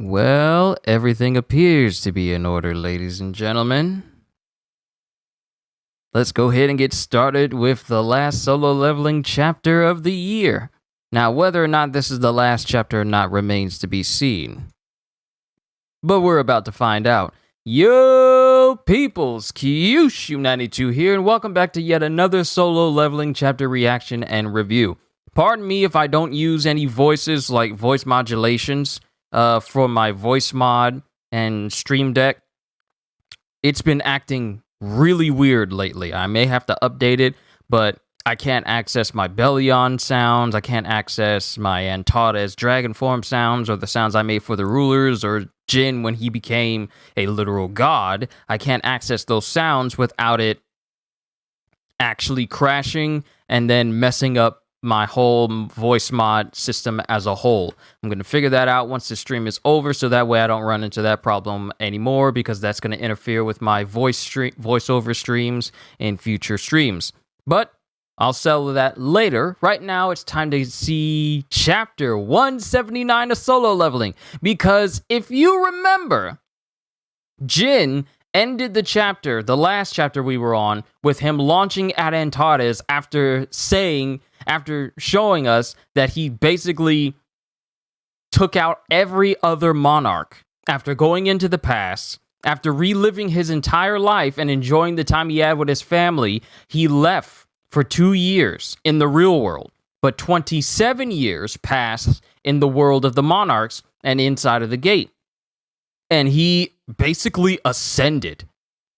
Well, everything appears to be in order, ladies and gentlemen. Let's go ahead and get started with the last solo leveling chapter of the year. Now, whether or not this is the last chapter or not remains to be seen. But we're about to find out. Yo, peoples, Kyushu92 here, and welcome back to yet another solo leveling chapter reaction and review. Pardon me if I don't use any voices like voice modulations for my voice mod and Stream Deck. It's been acting really weird lately. I may have to update it, but I can't access my Bellion sounds. I can't access my Antares dragon form sounds or the sounds I made for the rulers or Jin when he became a literal god. I can't access those sounds without it actually crashing and then messing up my whole voice mod system as a whole. I'm going to figure that out once the stream is over, so that way I don't run into that problem anymore, because that's going to interfere with my voiceover streams in future streams. But I'll settle that later. Right now, it's time to see Chapter 179 of Solo Leveling, because if you remember, Jin ended the chapter, the last chapter we were on, with him launching at Antares after showing us that he basically took out every other monarch. After going into the past, after reliving his entire life and enjoying the time he had with his family, he left for 2 years in the real world. But 27 years passed in the world of the monarchs and inside of the gate. And he basically ascended.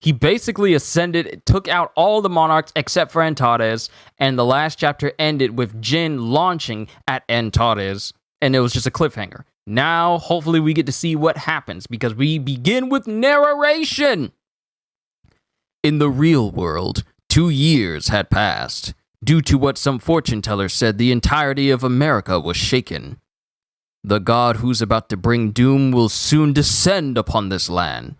Took out all the monarchs except for Antares, and the last chapter ended with Jin launching at Antares, and it was just a cliffhanger. Now, hopefully we get to see what happens, because we begin with narration. In the real world, 2 years had passed. Due to what some fortune tellers said, the entirety of America was shaken. The god who's about to bring doom will soon descend upon this land.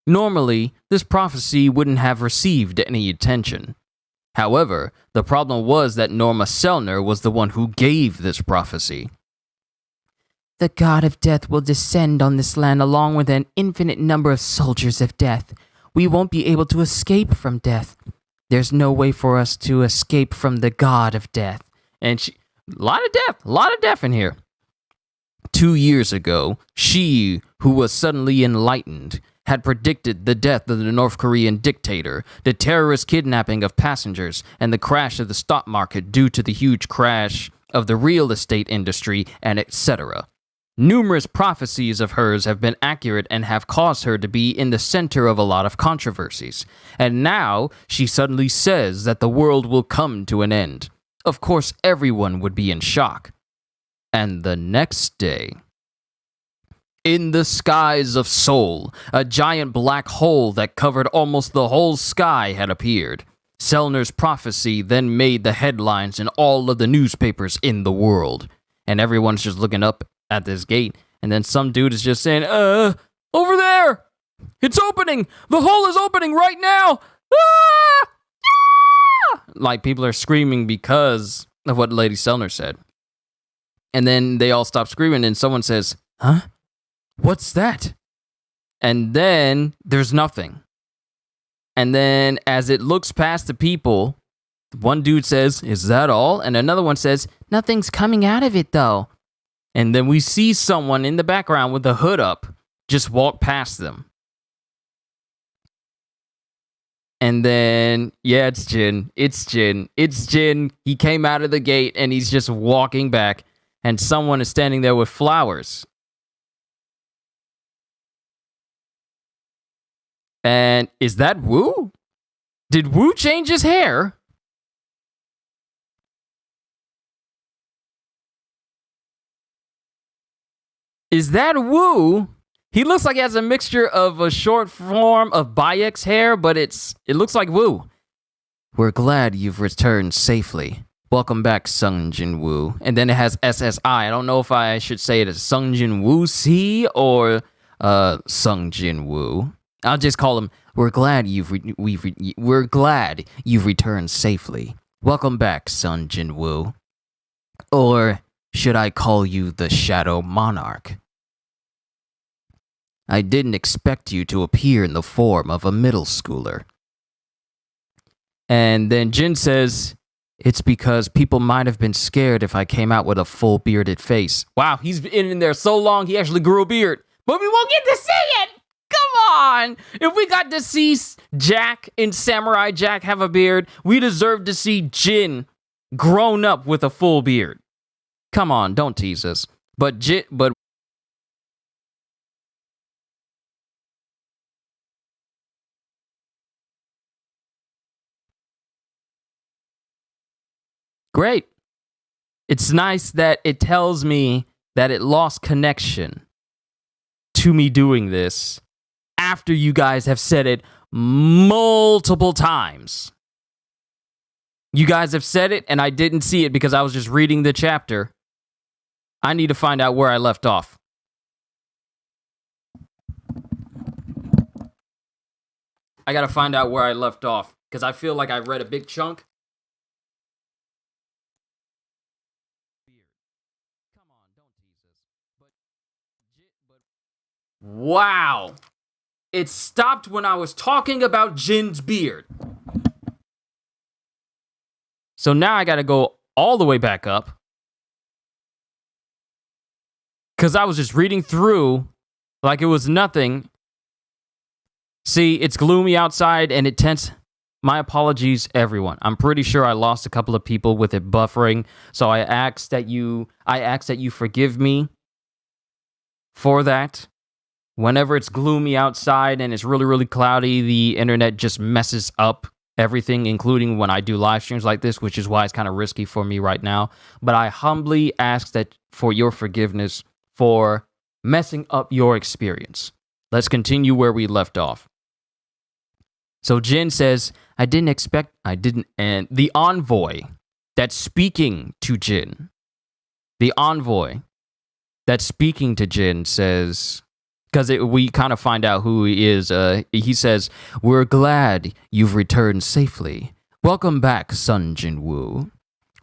Normally, this prophecy wouldn't have received any attention. However, the problem was that Norma Selner was the one who gave this prophecy. The god of death will descend on this land along with an infinite number of soldiers of death. We won't be able to escape from death. There's no way for us to escape from the god of death. And a lot of death in here. 2 years ago, she, who was suddenly enlightened, had predicted the death of the North Korean dictator, the terrorist kidnapping of passengers, and the crash of the stock market due to the huge crash of the real estate industry, and etc. Numerous prophecies of hers have been accurate and have caused her to be in the center of a lot of controversies. And now, she suddenly says that the world will come to an end. Of course, everyone would be in shock. And the next day, in the skies of Seoul, a giant black hole that covered almost the whole sky had appeared. Selner's prophecy then made the headlines in all of the newspapers in the world. And everyone's just looking up at this gate, and then some dude is just saying, over there! It's opening! The hole is opening right now! Ah! Ah! Like, people are screaming because of what Lady Selner said. And then they all stop screaming, and someone says, huh? What's that? And then there's nothing. And then as it looks past the people, one dude says, is that all? And another one says, nothing's coming out of it though. And then we see someone in the background with the hood up just walk past them. And then, yeah, it's Jin. He came out of the gate and he's just walking back, and someone is standing there with flowers. And is that Wu? Did Wu change his hair? Is that Wu? He looks like he has a mixture of a short form of Bayek's hair, but it looks like Wu. We're glad you've returned safely. Welcome back, Sungjin Woo. And then it has SSI. I don't know if I should say it as Sungjin Woo C or Sungjin Woo. I'll just call him. We're glad you've returned safely. Welcome back, Sungjin Woo. Or should I call you the Shadow Monarch? I didn't expect you to appear in the form of a middle schooler. And then Jin says, it's because people might have been scared if I came out with a full bearded face. Wow, he's been in there so long, he actually grew a beard. But we won't get to see it! Come on! If we got to see Jack in Samurai Jack have a beard, we deserve to see Jin grown up with a full beard. Come on, don't tease us. But great. It's nice that it tells me that it lost connection to me doing this after you guys have said it multiple times. You guys have said it, and I didn't see it because I was just reading the chapter. I need to find out where I left off. I gotta find out where I left off because I feel like I read a big chunk. Wow. It stopped when I was talking about Jin's beard. So now I gotta go all the way back up. Because I was just reading through like it was nothing. See, it's gloomy outside and it tense. My apologies, everyone. I'm pretty sure I lost a couple of people with it buffering. So I ask that you forgive me for that. Whenever it's gloomy outside and it's really, really cloudy, the internet just messes up everything, including when I do live streams like this, which is why it's kind of risky for me right now. But I humbly ask that for your forgiveness for messing up your experience. Let's continue where we left off. So Jin says, and the envoy that's speaking to Jin, says, because we kind of find out who he is. He says, we're glad you've returned safely. Welcome back, Sun Jinwoo.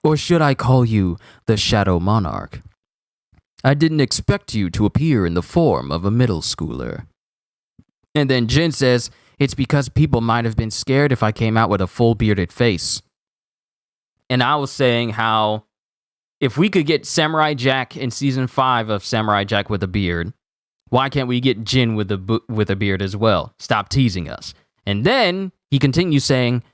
Or should I call you the Shadow Monarch? I didn't expect you to appear in the form of a middle schooler. And then Jin says, it's because people might have been scared if I came out with a full bearded face. And I was saying how if we could get Samurai Jack in season 5 of Samurai Jack with a beard, why can't we get Jin with a beard as well? Stop teasing us. And then he continues saying,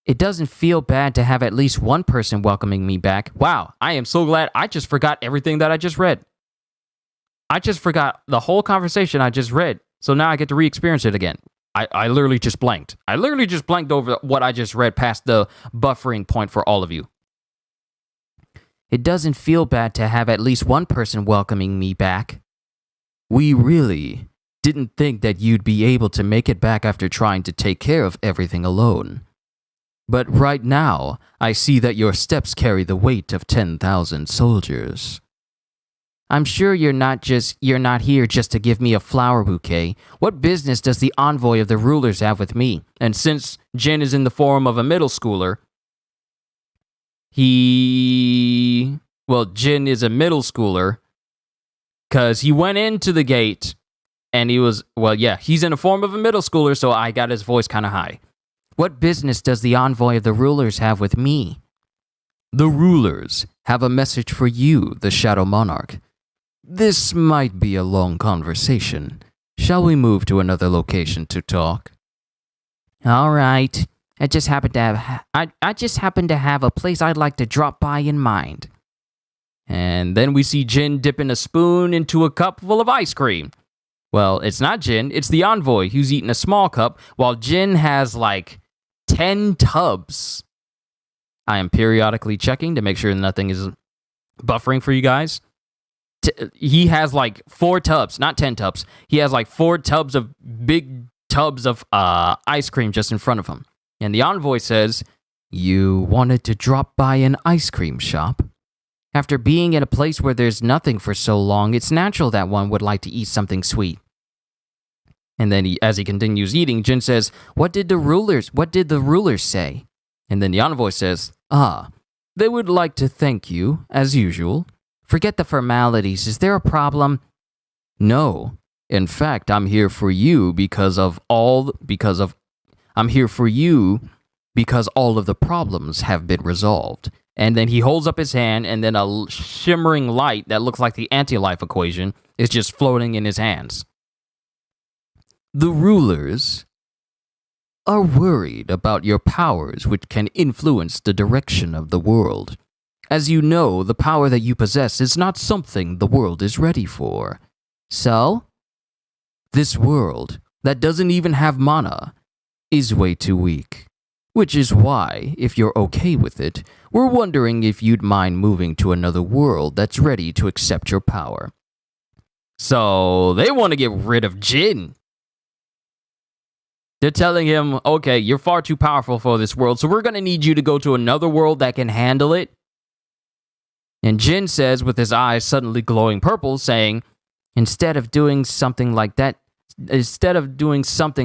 it doesn't feel bad to have at least one person welcoming me back. Wow, I am so glad I just forgot everything that I just read. I just forgot the whole conversation I just read. So now I get to re-experience it again. I literally just blanked. I literally just blanked over what I just read past the buffering point for all of you. It doesn't feel bad to have at least one person welcoming me back. We really didn't think that you'd be able to make it back after trying to take care of everything alone. But right now, I see that your steps carry the weight of 10,000 soldiers. I'm sure you're not here just to give me a flower bouquet. What business does the envoy of the rulers have with me? And since Jin is in the form of a middle schooler, Jin is a middle schooler because he went into the gate and he's in the form of a middle schooler, so I got his voice kind of high. What business does the envoy of the rulers have with me? The rulers have a message for you, the Shadow Monarch. This might be a long conversation. Shall we move to another location to talk? All right. I just happen to have a place I'd like to drop by in mind. And then we see Jin dipping a spoon into a cup full of ice cream. Well, it's not Jin, it's the envoy who's eating a small cup, while Jin has like 10 tubs. I am periodically checking to make sure nothing is buffering for you guys. He has like 4 tubs, not 10 tubs. He has like 4 big tubs of ice cream just in front of him. And the envoy says, you wanted to drop by an ice cream shop? After being in a place where there's nothing for so long, it's natural that one would like to eat something sweet. And then as he continues eating, Jin says, what did the rulers say? And then the envoy says, they would like to thank you, as usual. Forget the formalities. Is there a problem? No. In fact, I'm here for you I'm here for you because all of the problems have been resolved. And then he holds up his hand, and then a shimmering light that looks like the anti-life equation is just floating in his hands. The rulers are worried about your powers, which can influence the direction of the world. As you know, the power that you possess is not something the world is ready for. So, this world, that doesn't even have mana, is way too weak. Which is why, if you're okay with it, we're wondering if you'd mind moving to another world that's ready to accept your power. So, they want to get rid of Jin. They're telling him, okay, you're far too powerful for this world, so we're going to need you to go to another world that can handle it. And Jin says, with his eyes suddenly glowing purple, saying, instead of doing something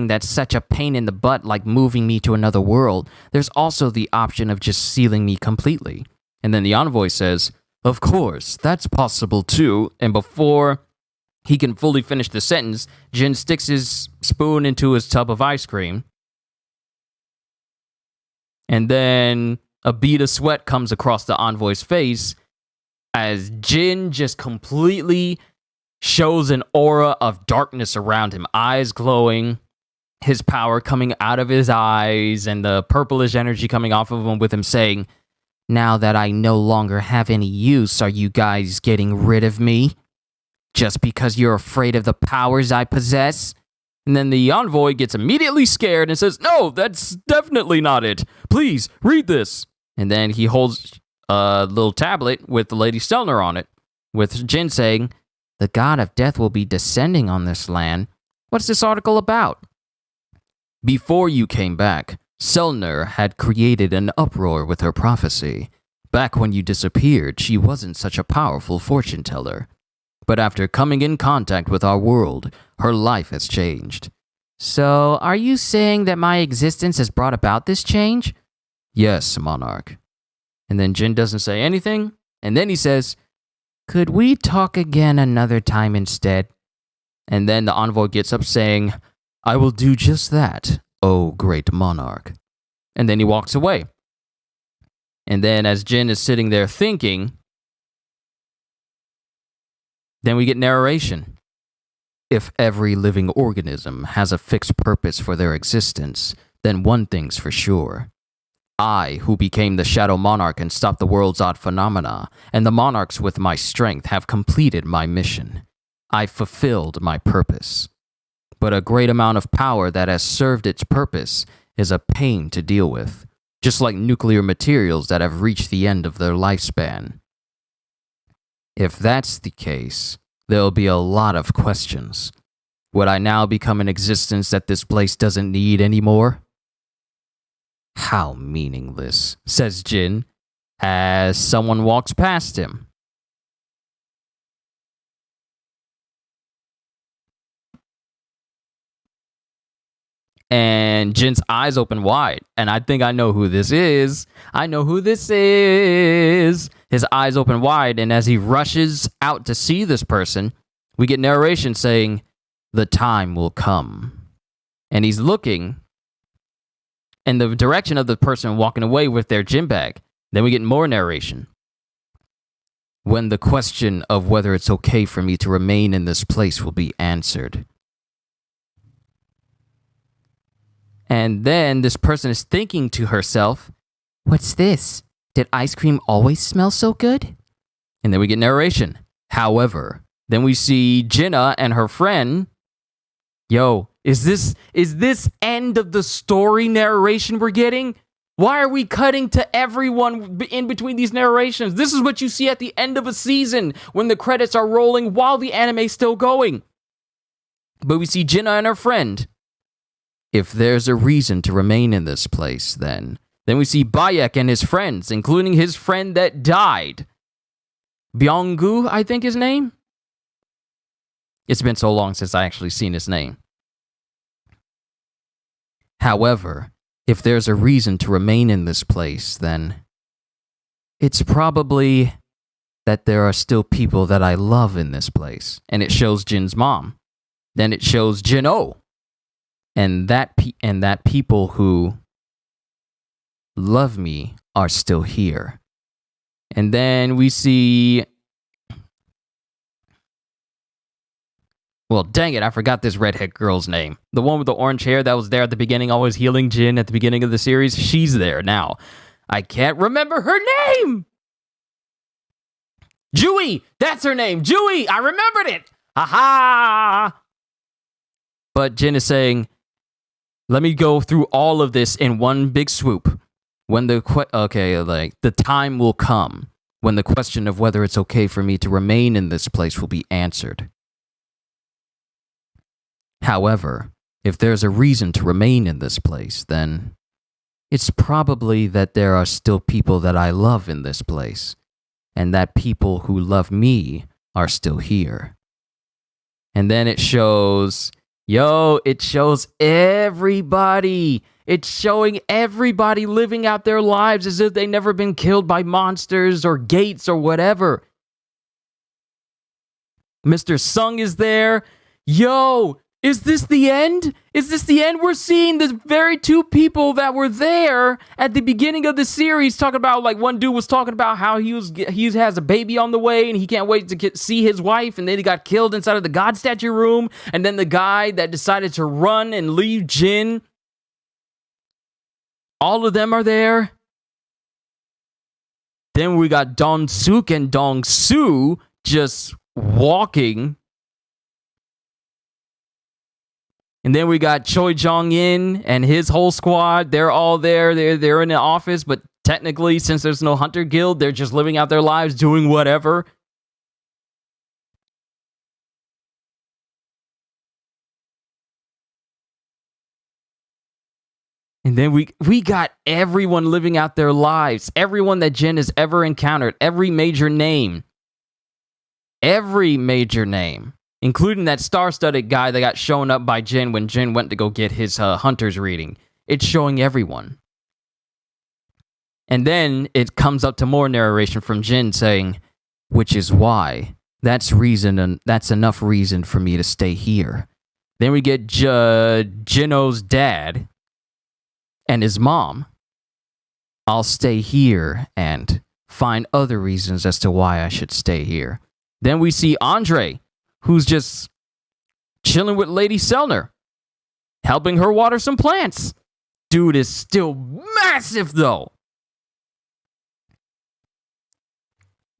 that's such a pain in the butt like moving me to another world, there's also the option of just sealing me completely. And then the envoy says, of course, that's possible too. And before he can fully finish the sentence, Jin sticks his spoon into his tub of ice cream. And then a bead of sweat comes across the envoy's face as Jin just completely shows an aura of darkness around him, eyes glowing, his power coming out of his eyes, and the purplish energy coming off of him, with him saying, now that I no longer have any use, are you guys getting rid of me? Just because you're afraid of the powers I possess? And then the envoy gets immediately scared and says, no, that's definitely not it. Please, read this. And then he holds a little tablet with Lady Stelner on it, with Jin saying, the god of death will be descending on this land. What's this article about? Before you came back, Selner had created an uproar with her prophecy. Back when you disappeared, she wasn't such a powerful fortune teller. But after coming in contact with our world, her life has changed. So, are you saying that my existence has brought about this change? Yes, Monarch. And then Jin doesn't say anything, and then he says, could we talk again another time instead? And then the envoy gets up saying, I will do just that, oh great monarch. And then he walks away. And then as Jin is sitting there thinking, then we get narration. If every living organism has a fixed purpose for their existence, then one thing's for sure. I, who became the Shadow Monarch and stopped the world's odd phenomena, and the monarchs with my strength have completed my mission. I've fulfilled my purpose. But a great amount of power that has served its purpose is a pain to deal with, just like nuclear materials that have reached the end of their lifespan. If that's the case, there'll be a lot of questions. Would I now become an existence that this place doesn't need anymore? How meaningless, says Jin, as someone walks past him. And Jin's eyes open wide, and I think I know who this is. His eyes open wide, and as he rushes out to see this person, we get narration saying, the time will come. And he's looking in the direction of the person walking away with their gym bag. Then we get more narration. When the question of whether it's okay for me to remain in this place will be answered. And then this person is thinking to herself, what's this? Did ice cream always smell so good? And then we get narration. However, then we see Jinna and her friend. Yo, is this end of the story narration we're getting? Why are we cutting to everyone in between these narrations? This is what you see at the end of a season when the credits are rolling while the anime's still going. But we see Jinna and her friend. If there's a reason to remain in this place, then we see Bayek and his friends, including his friend that died. Byung-gu, I think his name? It's been so long since I actually seen his name. However, if there's a reason to remain in this place, then it's probably that there are still people that I love in this place. And it shows Jin's mom. Then it shows Jin-Oh, and that people who love me are still here. And then we see, well, dang it, I forgot this redhead girl's name. The one with the orange hair that was there at the beginning, always healing Jin at the beginning of the series. She's there now. I can't remember her name. Jui, that's her name. Jui, I remembered it. Aha! But Jin is saying, let me go through all of this in one big swoop. When the time will come when the question of whether it's okay for me to remain in this place will be answered. However, if there's a reason to remain in this place, then it's probably that there are still people that I love in this place, and that people who love me are still here. And then it shows, it shows everybody. It's showing everybody living out their lives as if they've never been killed by monsters or gates or whatever. Mr. Sung is there. Is this the end? Is this the end? We're seeing the very two people that were there at the beginning of the series talking about, like, one dude was talking about how he has a baby on the way and he can't wait to see his wife, and then he got killed inside of the God statue room, and then the guy that decided to run and leave Jin. All of them are there. Then we got Dong Suk and Dong Su just walking. And then we got Choi Jong-in and his whole squad. They're all there. They're in the office, but technically, since there's no Hunter Guild, they're just living out their lives, doing whatever. And then we got everyone living out their lives. Everyone that Jin has ever encountered. Every major name. Including that star-studded guy that got shown up by Jin when Jin went to go get his hunter's reading. It's showing everyone. And then it comes up to more narration from Jin saying, which is why. That's enough reason for me to stay here. Then we get Jin-Oh's dad and his mom. I'll stay here and find other reasons as to why I should stay here. Then we see Andre, who's just chilling with Lady Selner, helping her water some plants. Dude is still massive, though.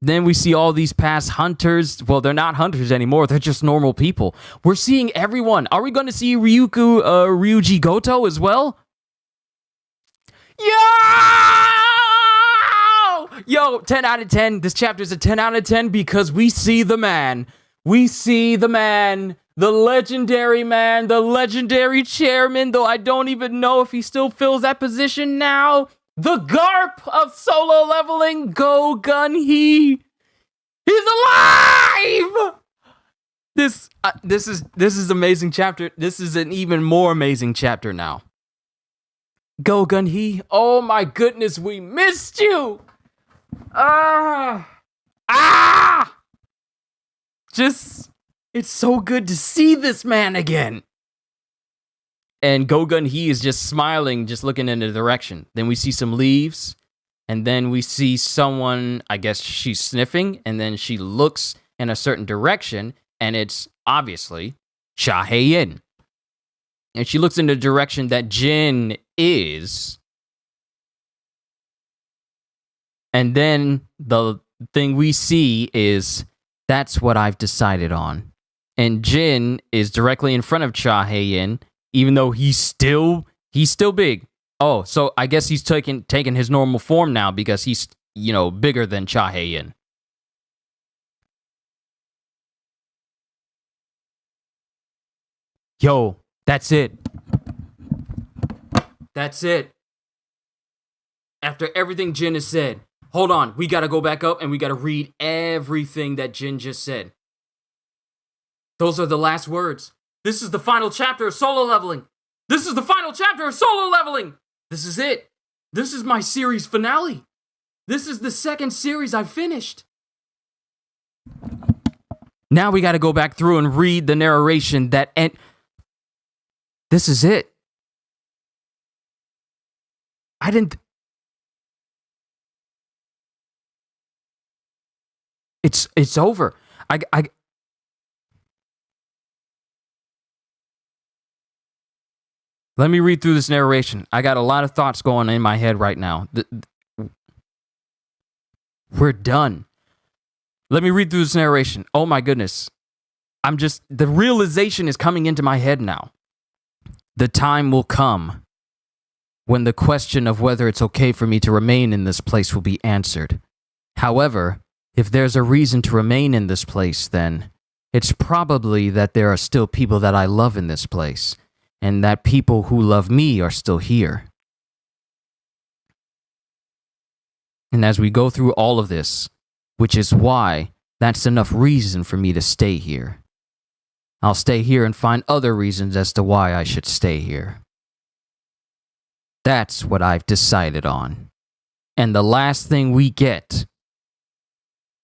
Then we see all these past hunters. Well, they're not hunters anymore. They're just normal people. We're seeing everyone. Are we going to see Ryuji Goto as well? Yo, 10 out of 10. This chapter is a 10 out of 10 because we see the man. We see the man, the legendary man, the legendary chairman, though I don't even know if he still fills that position now. The Garp of solo leveling, Go Gun Hee. He's alive! This is amazing chapter. This is an even more amazing chapter now. Go Gun Hee, oh my goodness, we missed you! It's so good to see this man again. And Go Gun Hee is just smiling, just looking in the direction. Then we see some leaves, and then we see someone, I guess she's sniffing, and then she looks in a certain direction, and it's obviously Cha Hae-in. And she looks in the direction that Jin is. And then the thing we see is, that's what I've decided on. And Jin is directly in front of Cha Hae-in, even though he's still big. Oh, so I guess he's taking his normal form now because he's, bigger than Cha Hae-in. Yo, that's it. That's it. After everything Jin has said. Hold on, we gotta go back up and we gotta read everything that Jin just said. Those are the last words. This is the final chapter of solo leveling. This is the final chapter of solo leveling. This is it. This is my series finale. This is the second series I've finished. Now we got to go back through and read the narration that end. This is it. I didn't. It's over. I Let me read through this narration. I got a lot of thoughts going in my head right now. We're done. Let me read through this narration. Oh my goodness. The realization is coming into my head now. The time will come when the question of whether it's okay for me to remain in this place will be answered. However, if there's a reason to remain in this place, then it's probably that there are still people that I love in this place, and that people who love me are still here. And as we go through all of this, which is why that's enough reason for me to stay here. I'll stay here and find other reasons as to why I should stay here. That's what I've decided on. And the last thing we get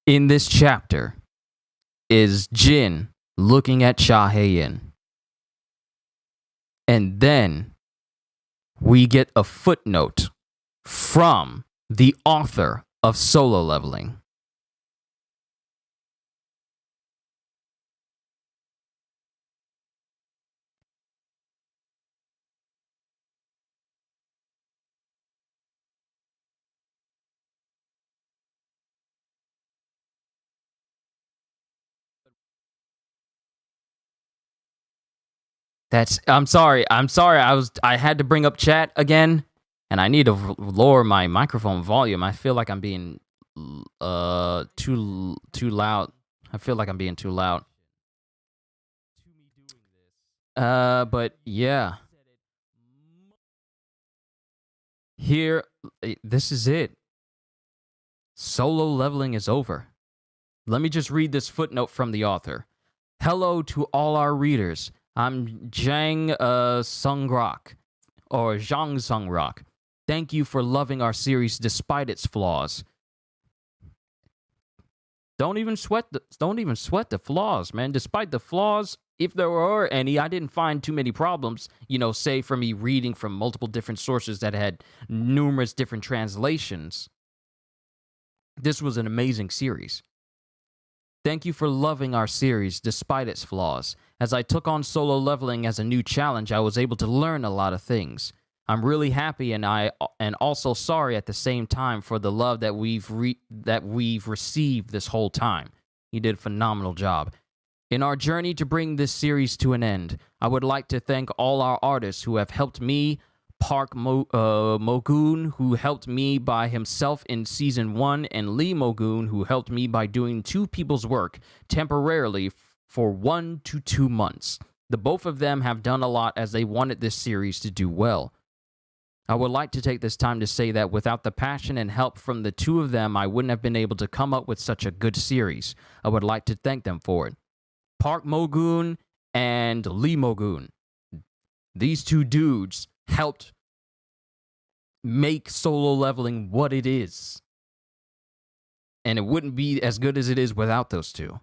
in this chapter is Jin looking at Cha Hae-in. And then we get a footnote from the author of Solo Leveling. I'm sorry. I had to bring up chat again, and I need to lower my microphone volume. I feel like I'm being too loud. I feel like I'm being too loud. But yeah. Here, this is it. Solo Leveling is over. Let me just read this footnote from the author. Hello to all our readers. I'm Zhang Sungrock, or Zhang Sungrock. Thank you for loving our series despite its flaws. Don't even sweat the flaws, man. Despite the flaws, if there were any, I didn't find too many problems, say for me reading from multiple different sources that had numerous different translations. This was an amazing series. Thank you for loving our series despite its flaws. As I took on Solo Leveling as a new challenge, I was able to learn a lot of things. I'm really happy and also sorry at the same time for the love that we've received this whole time. You did a phenomenal job. In our journey to bring this series to an end, I would like to thank all our artists who have helped me. Park Mogoon, who helped me by himself in Season 1, and Lee Mogoon, who helped me by doing two people's work temporarily for 1 to 2 months. The both of them have done a lot as they wanted this series to do well. I would like to take this time to say that without the passion and help from the two of them, I wouldn't have been able to come up with such a good series. I would like to thank them for it. Park Mogoon and Lee Mogoon. These two dudes helped make Solo Leveling what it is. And it wouldn't be as good as it is without those two.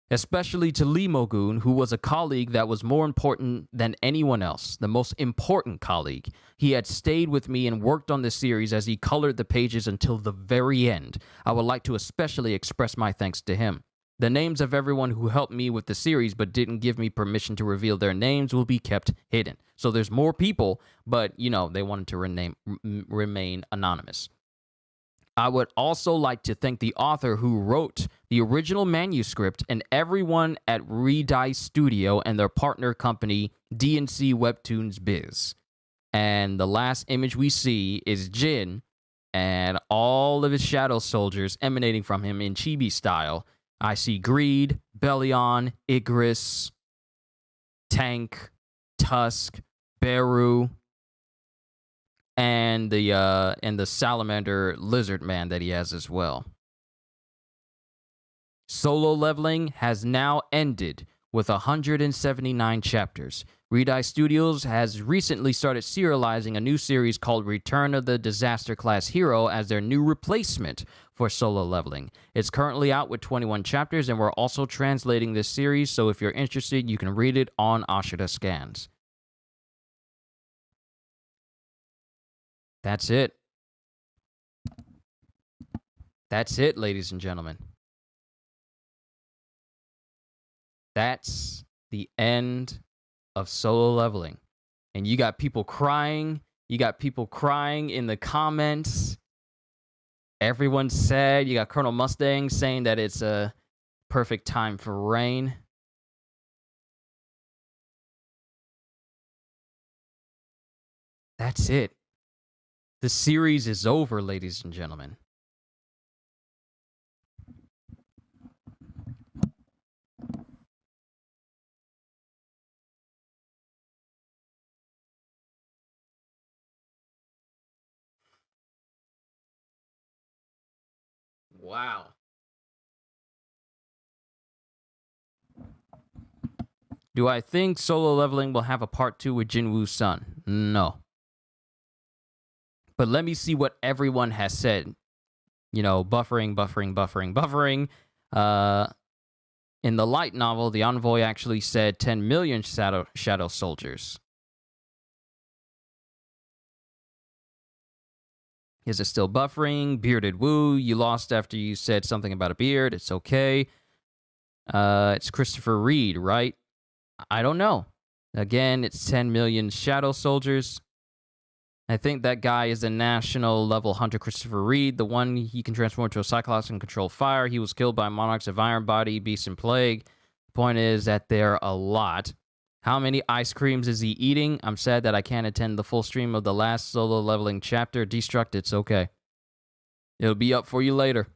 Especially to Lee Mogoon, who was a colleague that was more important than anyone else, the most important colleague. He had stayed with me and worked on this series as he colored the pages until the very end. I would like to especially express my thanks to him. The names of everyone who helped me with the series but didn't give me permission to reveal their names will be kept hidden. So there's more people, but, they wanted to remain anonymous. I would also like to thank the author who wrote the original manuscript and everyone at Redice Studio and their partner company, D&C Webtoons Biz. And the last image we see is Jin and all of his shadow soldiers emanating from him in chibi style. I see Greed, Bellion, Igris, Tank, Tusk, Beru, and the salamander lizard man that he has as well. Solo Leveling has now ended with 179 chapters. Redeye Studios has recently started serializing a new series called Return of the Disaster Class Hero as their new replacement for Solo Leveling. It's currently out with 21 chapters, and we're also translating this series, so if you're interested, you can read it on Ashita Scans. That's it. That's it, ladies and gentlemen. That's the end of Solo Leveling. And you got people crying. You got people crying in the comments. Everyone's sad. You got Colonel Mustang saying that it's a perfect time for rain. That's it. The series is over, ladies and gentlemen. Wow. Do I think Solo Leveling will have a part 2 with Jinwoo's son? No. But let me see what everyone has said. You know, buffering. In the light novel, the Envoy actually said 10 million shadow soldiers. Is it still buffering? Bearded Woo, you lost after you said something about a beard. It's okay. It's Christopher Reed, right? I don't know. Again, it's 10 million shadow soldiers. I think that guy is a national level hunter, Christopher Reed, the one he can transform into a Cyclops and control fire. He was killed by monarchs of Iron Body, Beast, and Plague. The point is that there are a lot. How many ice creams is he eating? I'm sad that I can't attend the full stream of the last Solo Leveling chapter. Destruct, it's okay. It'll be up for you later.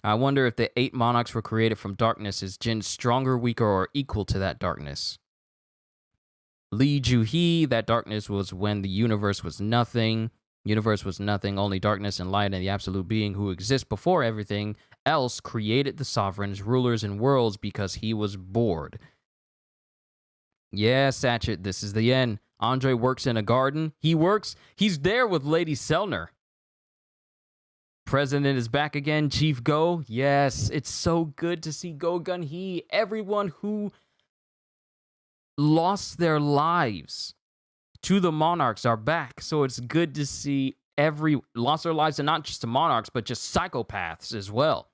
I wonder if the 8 monarchs were created from darkness. Is Jin stronger, weaker, or equal to that darkness? Lee Ju-hee, that darkness was when the universe was nothing. Universe was nothing, only darkness and light, and the absolute being who exists before everything else created the sovereigns, rulers, and worlds because he was bored. Yeah, Satchet, this is the end. Andre works in a garden. He's there with Lady Selner. President is back again, Chief Go. Yes, it's so good to see Go Gun-hee. Everyone who lost their lives to the monarchs are back. So it's good to see lost their lives, and not just to monarchs, but just psychopaths as well.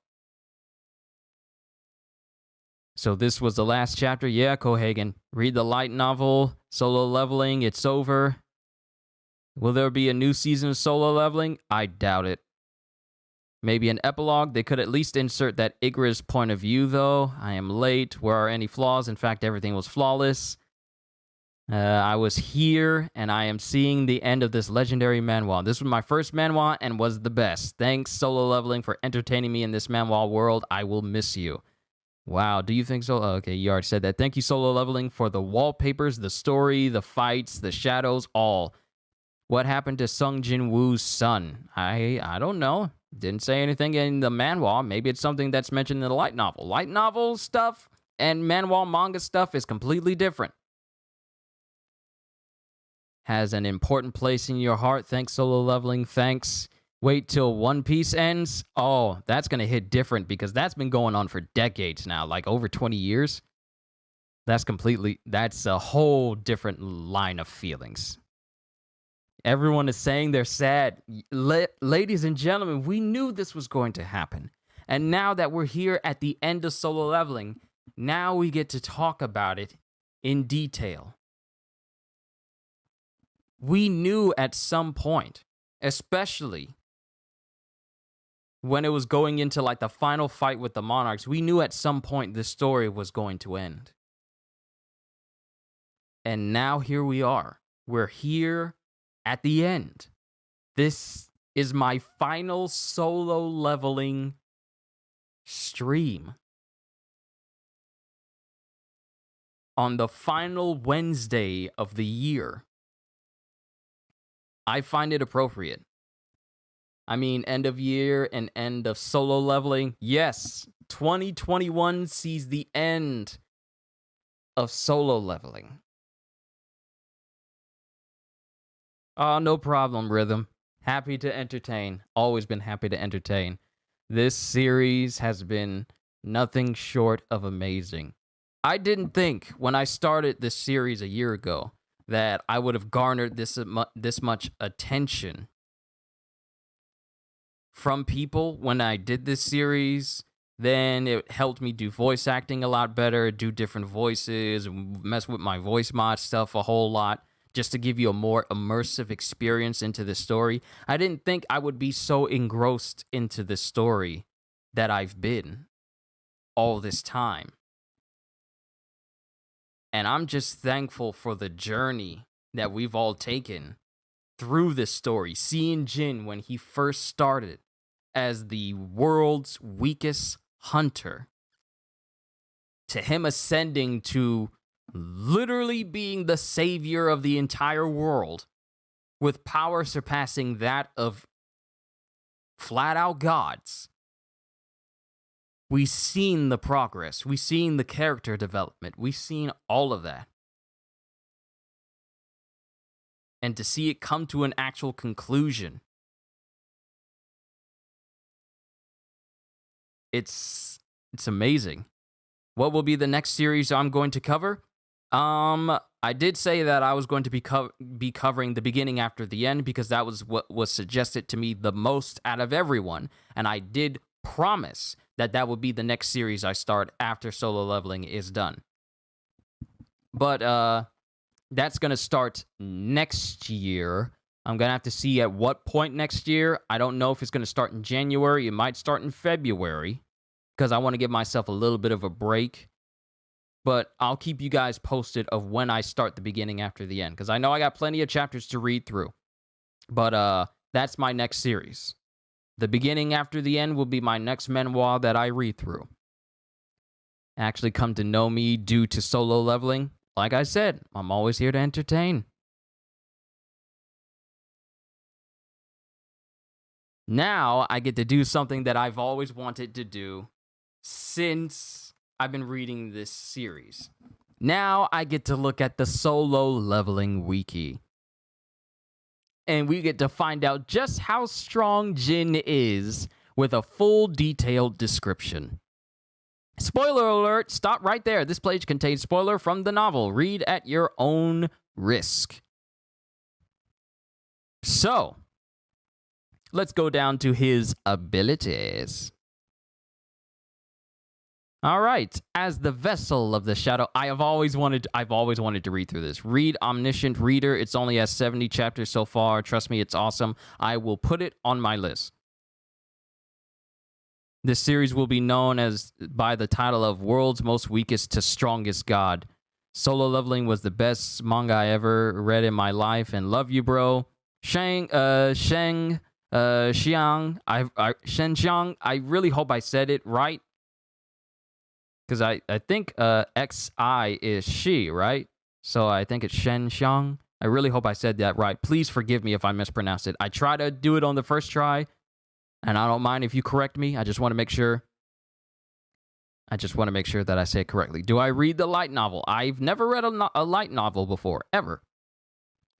So this was the last chapter. Yeah, Cohagen. Read the light novel, Solo Leveling. It's over. Will there be a new season of Solo Leveling? I doubt it. Maybe an epilogue. They could at least insert that Igra's point of view, though. I am late. Where are any flaws? In fact, everything was flawless. I was here, and I am seeing the end of this legendary manhwa. This was my first manhwa and was the best. Thanks, Solo Leveling, for entertaining me in this manhwa world. I will miss you. Wow, do you think so? Oh, okay, you already said that. Thank you, Solo Leveling, for the wallpapers, the story, the fights, the shadows, all. What happened to Sung Jin Woo's son? I don't know. Didn't say anything in the manhwa. Maybe it's something that's mentioned in the light novel. Light novel stuff and manhwa manga stuff is completely different. Has an important place in your heart. Thanks, Solo Leveling. Thanks. Wait till One Piece ends. Oh, that's going to hit different because that's been going on for decades now, like over 20 years. That's a whole different line of feelings. Everyone is saying they're sad. Ladies and gentlemen, we knew this was going to happen. And now that we're here at the end of Solo Leveling, now we get to talk about it in detail. We knew at some point, especially when it was going into like the final fight with the monarchs, we knew at some point this story was going to end. And now here we are. We're here at the end. This is my final Solo Leveling stream. On the final Wednesday of the year, I find it appropriate I mean, end of year and end of solo leveling. Yes, 2021 sees the end of solo leveling. Oh, no problem, Rhythm. Happy to entertain. Always been happy to entertain. This series has been nothing short of amazing. I didn't think when I started this series a year ago that I would have garnered this much attention from people when I did this series. Then it helped me do voice acting a lot better, do different voices, mess with my voice mod stuff a whole lot, just to give you a more immersive experience into the story. I didn't think I would be so engrossed into the story that I've been all this time. And I'm just thankful for the journey that we've all taken through this story. Seeing Jin when he first started as the world's weakest hunter, to him ascending to literally being the savior of the entire world, with power surpassing that of flat-out gods. We've seen the progress. We've seen the character development. We've seen all of that. And to see it come to an actual conclusion, it's amazing. What will be the next series I'm going to cover? I did say that I was going to be covering the beginning after the end, because that was what was suggested to me the most out of everyone, and I did promise that would be the next series I start after solo leveling is done. But that's going to start next year. I'm going to have to see at what point next year. I don't know if it's going to start in January. It might start in February, because I want to give myself a little bit of a break. But I'll keep you guys posted of when I start the beginning after the end, because I know I got plenty of chapters to read through. But that's my next series. The beginning after the end will be my next manhwa that I read through. Actually come to know me due to solo leveling. Like I said, I'm always here to entertain. Now I get to do something that I've always wanted to do since I've been reading this series. Now I get to look at the solo leveling wiki. And we get to find out just how strong Jin is with a full detailed description. Spoiler alert, stop right there. This page contains spoiler from the novel. Read at your own risk. So, let's go down to his abilities. All right, as the vessel of the shadow, I've always wanted to read through this. Read Omniscient Reader. It's only has 70 chapters so far. Trust me, it's awesome. I will put it on my list. This series will be known as by the title of World's Most Weakest to Strongest God. Solo leveling was the best manga I ever read in my life, and love you, bro. Xiang, I really hope I said it right. Because I think XI is she, right? So I think it's Shen Xiang. I really hope I said that right. Please forgive me if I mispronounced it. I try to do it on the first try, and I don't mind if you correct me. I just want to make sure. That I say it correctly. Do I read the light novel? I've never read a light novel before. Ever.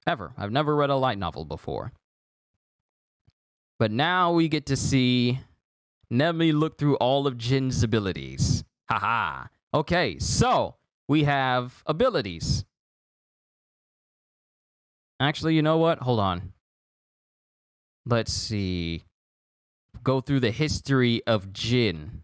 I've never read a light novel before. But now we get to see. Let me look through all of Jin's abilities. Haha. Okay, so we have abilities. Actually, you know what? Hold on. Let's see. Go through the history of Jin.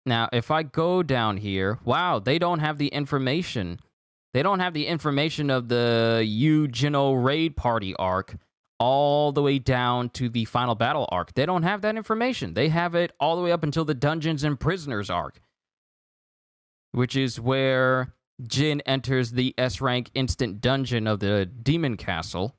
Now, if I go down here, wow, they don't have the information. They don't have the information of the Yu Jino raid party arc all the way down to the final battle arc. They don't have that information. They have it all the way up until the Dungeons and Prisoners arc, which is where Jin enters the S-rank instant dungeon of the Demon Castle.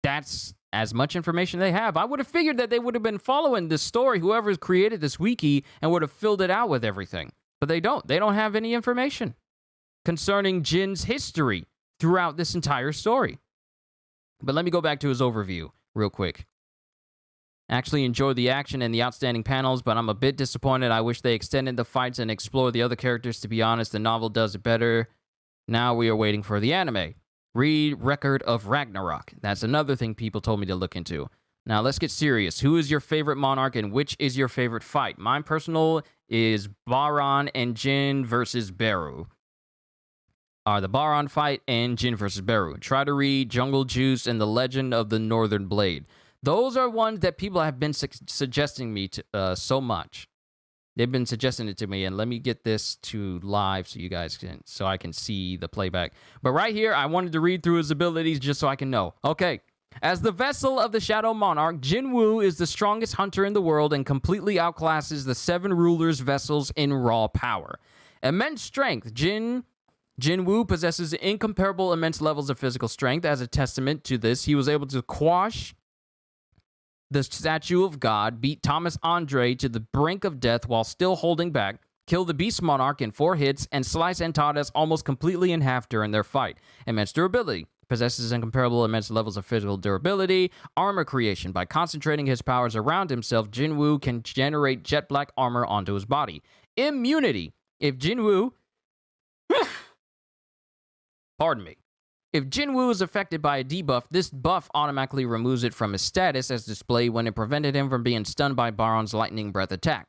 That's as much information they have. I would have figured that they would have been following this story, whoever's created this wiki, and would have filled it out with everything. But they don't. They don't have any information concerning Jin's history throughout this entire story. But let me go back to his overview real quick. Actually enjoyed the action and the outstanding panels, but I'm a bit disappointed. I wish they extended the fights and explored the other characters. To be honest, the novel does it better. Now we are waiting for the anime. Read Record of Ragnarok. That's another thing people told me to look into. Now let's get serious. Who is your favorite monarch and which is your favorite fight? Mine personal is Baran and Jin versus Beru. The Baran fight and Jin versus Beru. Try to read Jungle Juice and The Legend of the Northern Blade. Those are ones that people have been suggesting me to so much. They've been suggesting it to me, and let me get this to live so you guys so I can see the playback. But right here, I wanted to read through his abilities just so I can know. Okay. As the vessel of the Shadow Monarch, Jinwoo is the strongest hunter in the world and completely outclasses the 7 rulers' vessels in raw power. Immense strength. Jinwoo possesses incomparable immense levels of physical strength. As a testament to this, he was able to quash the statue of God, beat Thomas Andre to the brink of death while still holding back, kill the Beast Monarch in 4 hits, and slice Antares almost completely in half during their fight. Immense durability. Possesses incomparable immense levels of physical durability. Armor creation. By concentrating his powers around himself, Jinwoo can generate jet black armor onto his body. Immunity. If Jinwoo is affected by a debuff, this buff automatically removes it from his status as displayed when it prevented him from being stunned by Baron's lightning breath attack.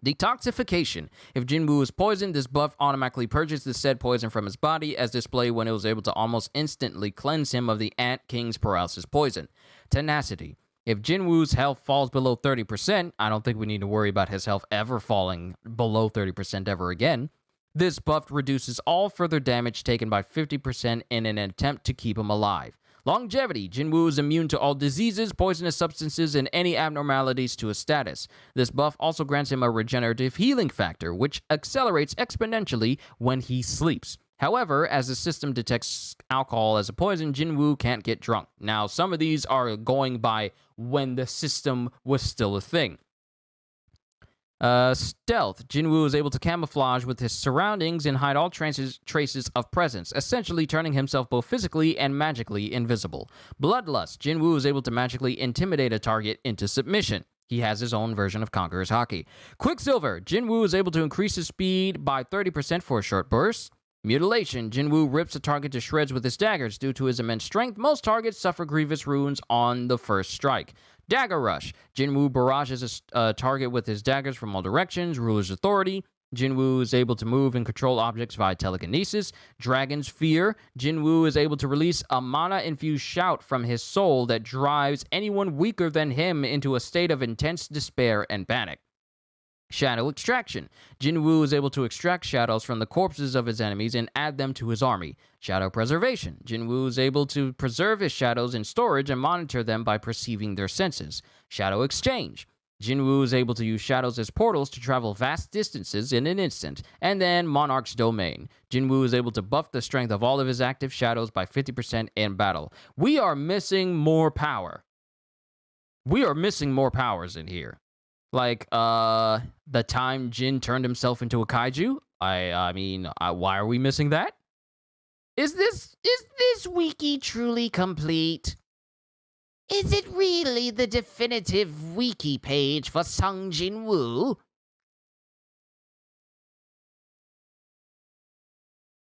Detoxification. If Jinwoo is poisoned, this buff automatically purges the said poison from his body as displayed when it was able to almost instantly cleanse him of the Ant King's paralysis poison. Tenacity. If Jinwoo's health falls below 30%, I don't think we need to worry about his health ever falling below 30% ever again. This buff reduces all further damage taken by 50% in an attempt to keep him alive. Longevity. Jinwoo is immune to all diseases, poisonous substances, and any abnormalities to his status. This buff also grants him a regenerative healing factor, which accelerates exponentially when he sleeps. However, as the system detects alcohol as a poison, Jinwoo can't get drunk. Now, some of these are going by when the system was still a thing. Stealth. Jinwoo is able to camouflage with his surroundings and hide all traces of presence, essentially turning himself both physically and magically invisible. Bloodlust. Jinwoo is able to magically intimidate a target into submission. He has his own version of Conqueror's Haki. Quicksilver. Jinwoo is able to increase his speed by 30% for a short burst. Mutilation. Jinwoo rips a target to shreds with his daggers. Due to his immense strength, most targets suffer grievous wounds on the first strike. Dagger Rush. Jinwoo barrages a target with his daggers from all directions. Ruler's Authority. Jinwoo is able to move and control objects via telekinesis. Dragon's Fear. Jinwoo is able to release a mana-infused shout from his soul that drives anyone weaker than him into a state of intense despair and panic. Shadow Extraction. Jinwoo is able to extract shadows from the corpses of his enemies and add them to his army. Shadow Preservation. Jinwoo is able to preserve his shadows in storage and monitor them by perceiving their senses. Shadow Exchange. Jinwoo is able to use shadows as portals to travel vast distances in an instant. And then Monarch's Domain. Jinwoo is able to buff the strength of all of his active shadows by 50% in battle. We are missing more power. We are missing more powers in here. Like, the time Jin turned himself into a kaiju? I mean, why are we missing that? Is this wiki truly complete? Is it really the definitive wiki page for Sung Jinwoo?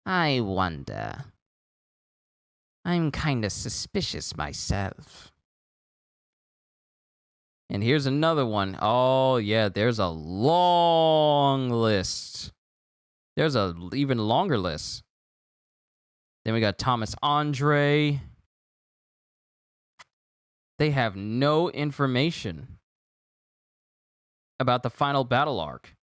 I wonder. I'm kinda suspicious myself. And here's another one. Oh, yeah, there's a long list. There's a even longer list. Then we got Thomas Andre. They have no information about the final battle arc.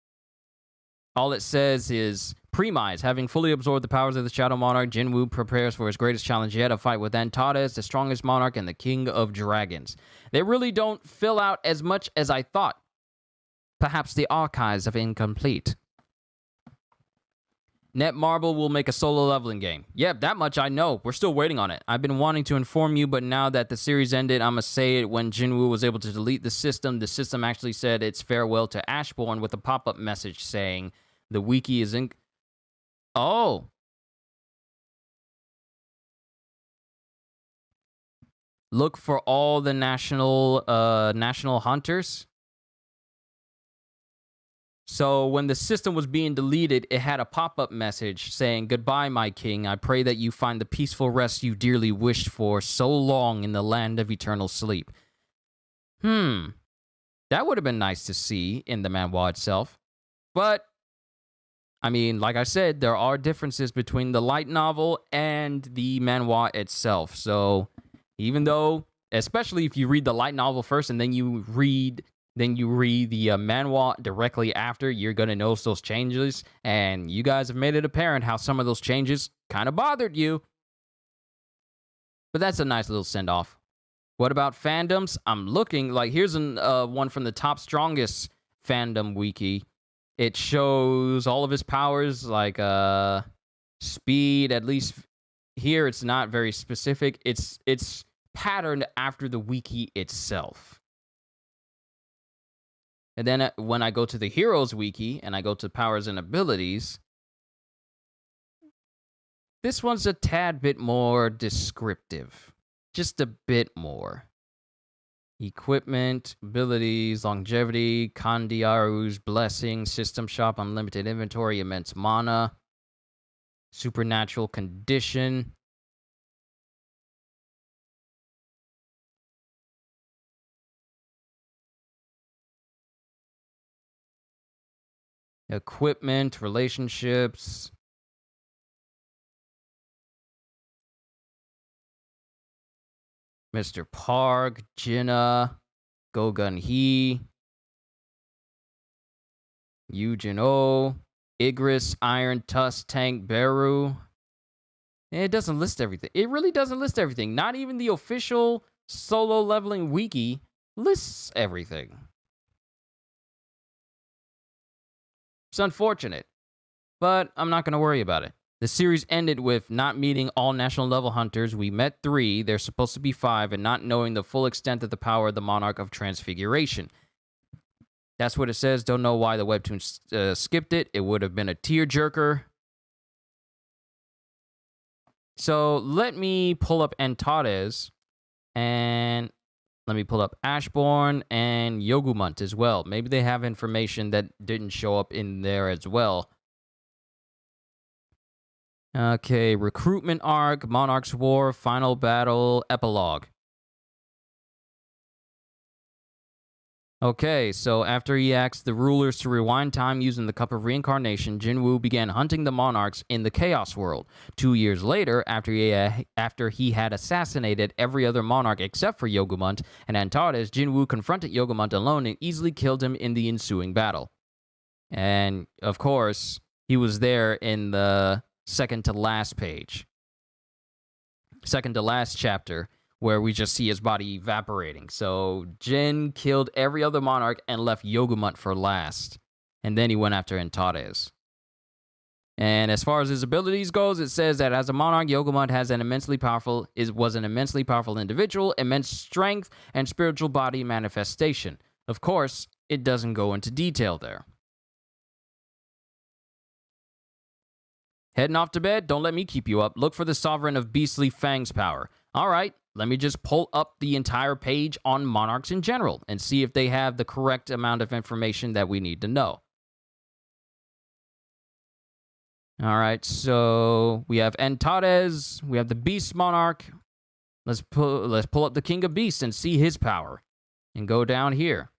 All it says is, premise, having fully absorbed the powers of the Shadow Monarch, Jinwoo prepares for his greatest challenge yet, a fight with Antares, the strongest monarch and the king of dragons. They really don't fill out as much as I thought. Perhaps the archives are incomplete. Netmarble will make a solo leveling game. Yep, that much I know. We're still waiting on it. I've been wanting to inform you, but now that the series ended, I'm gonna say it. When Jinwoo was able to delete the system actually said its farewell to Ashbourne with a pop-up message saying, the wiki is in... Oh. look for all the national hunters. So when the system was being deleted, it had a pop-up message saying, "Goodbye, my king. I pray that you find the peaceful rest you dearly wished for so long in the land of eternal sleep." That would have been nice to see in the manhwa itself. But, I mean, like I said, there are differences between the light novel and the manhwa itself. So, even though, especially if you read the light novel first and then you read the manhwa directly after, you're going to notice those changes. And you guys have made it apparent how some of those changes kind of bothered you. But that's a nice little send-off. What about fandoms? I'm looking, like, here's one from the top strongest fandom wiki. It shows all of his powers, like speed, at least here it's not very specific. It's patterned after the wiki itself. And then when I go to the Heroes wiki and I go to powers and abilities, this one's a tad bit more descriptive. Just a bit more. Equipment, abilities, longevity, Kandiaru's blessing, system shop, unlimited inventory, immense mana, supernatural condition. Equipment, relationships. Mr. Park, Jinna, Gogun Hee, Yujin O, Igris, Iron Tusk, Tank Beru. It doesn't list everything. It really doesn't list everything. Not even the official solo leveling wiki lists everything. It's unfortunate, but I'm not going to worry about it. The series ended with not meeting all national level hunters. We met 3, there's supposed to be 5, and not knowing the full extent of the power of the Monarch of Transfiguration. That's what it says. Don't know why the webtoon skipped it. It would have been a tearjerker. So let me pull up Antares, and let me pull up Ashbourne and Yogumunt as well. Maybe they have information that didn't show up in there as well. Okay, recruitment arc, Monarch's War, final battle, epilogue. Okay, so after he asked the rulers to rewind time using the Cup of Reincarnation, Jinwoo began hunting the monarchs in the Chaos World. 2 years later, after he had assassinated every other monarch except for Yogumunt and Antares, Jinwoo confronted Yogumunt alone and easily killed him in the ensuing battle. And, of course, he was there in the second to last chapter, where we just see his body evaporating. So Jin killed every other monarch and left Yogumunt for last. And then he went after Antares. And as far as his abilities goes, it says that as a monarch, Yogumunt was an immensely powerful individual, immense strength, and spiritual body manifestation. Of course, it doesn't go into detail there. Heading off to bed? Don't let me keep you up. Look for the Sovereign of Beastly Fang's power. All right, let me just pull up the entire page on monarchs in general and see if they have the correct amount of information that we need to know. All right, so we have Antares, we have the Beast Monarch. Let's pull up the King of Beasts and see his power. And go down here.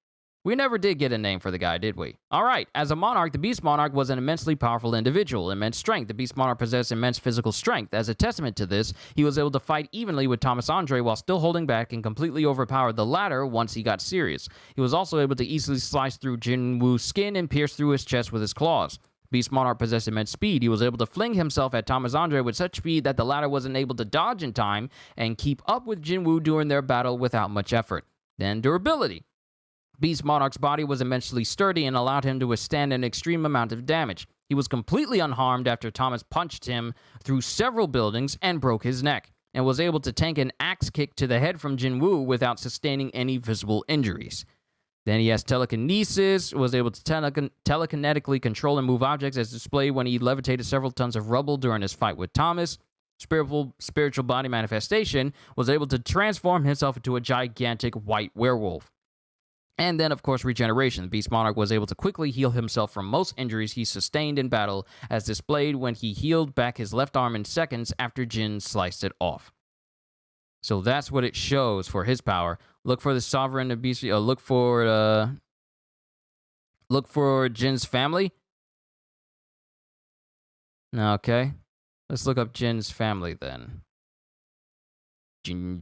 We never did get a name for the guy, did we? All right, as a monarch, the Beast Monarch was an immensely powerful individual, immense strength. The Beast Monarch possessed immense physical strength. As a testament to this, he was able to fight evenly with Thomas Andre while still holding back and completely overpowered the latter once he got serious. He was also able to easily slice through Jinwoo's skin and pierce through his chest with his claws. Beast Monarch possessed immense speed. He was able to fling himself at Thomas Andre with such speed that the latter wasn't able to dodge in time and keep up with Jinwoo during their battle without much effort. Then durability. Beast Monarch's body was immensely sturdy and allowed him to withstand an extreme amount of damage. He was completely unharmed after Thomas punched him through several buildings and broke his neck, and was able to tank an axe kick to the head from Jinwoo without sustaining any visible injuries. Then he has telekinesis, was able to telekinetically control and move objects as displayed when he levitated several tons of rubble during his fight with Thomas. spiritual body manifestation, was able to transform himself into a gigantic white werewolf. And then, of course, regeneration. The Beast Monarch was able to quickly heal himself from most injuries he sustained in battle, as displayed when he healed back his left arm in seconds after Jin sliced it off. So that's what it shows for his power. Look for the Sovereign of Beast. Look for Jin's family. Okay, let's look up Jin's family then. Jin.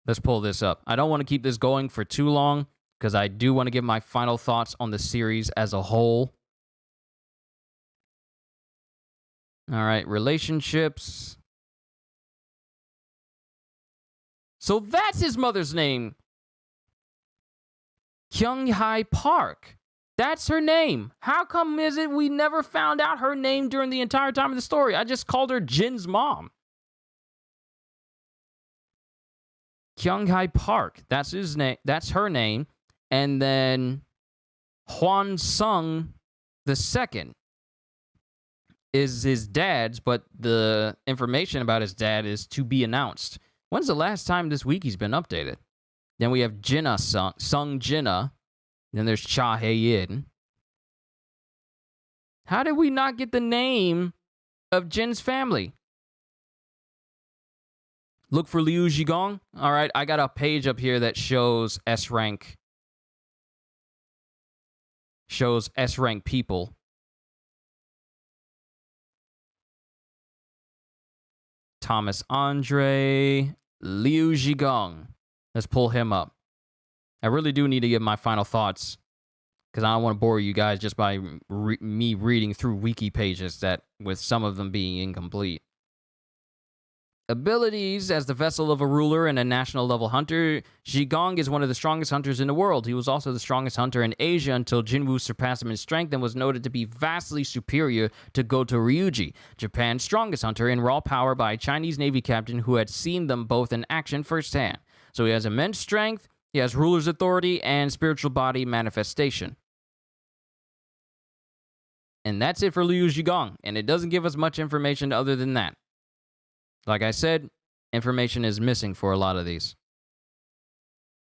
Let's pull this up. I don't want to keep this going for too long because I do want to give my final thoughts on the series as a whole. All right, relationships. So that's his mother's name. Kyung-hae Park. That's her name. How come is it we never found out her name during the entire time of the story? I just called her Jin's mom. Kyung-hae Park. That's his name. That's her name. And then Hwan Sung II is his dad's, but the information about his dad is to be announced. When's the last time this wiki's been updated? Then we have Sung Jinna. Then there's Cha Hae-in. How did we not get the name of Jin's family? Look for Liu Zhigong. All right, I got a page up here that shows S rank. Shows S rank people. Thomas Andre, Liu Zhigong. Let's pull him up. I really do need to give my final thoughts because I don't want to bore you guys just by me reading through wiki pages that with some of them being incomplete. Abilities: as the vessel of a ruler and a national level hunter, Zhigong is one of the strongest hunters in the world. He was also the strongest hunter in Asia until Jinwoo surpassed him in strength and was noted to be vastly superior to Goto Ryuji, Japan's strongest hunter in raw power, by a Chinese Navy captain who had seen them both in action firsthand. So he has immense strength, he has ruler's authority, and spiritual body manifestation. And that's it for Liu Zhigong, and it doesn't give us much information other than that. Like I said, information is missing for a lot of these.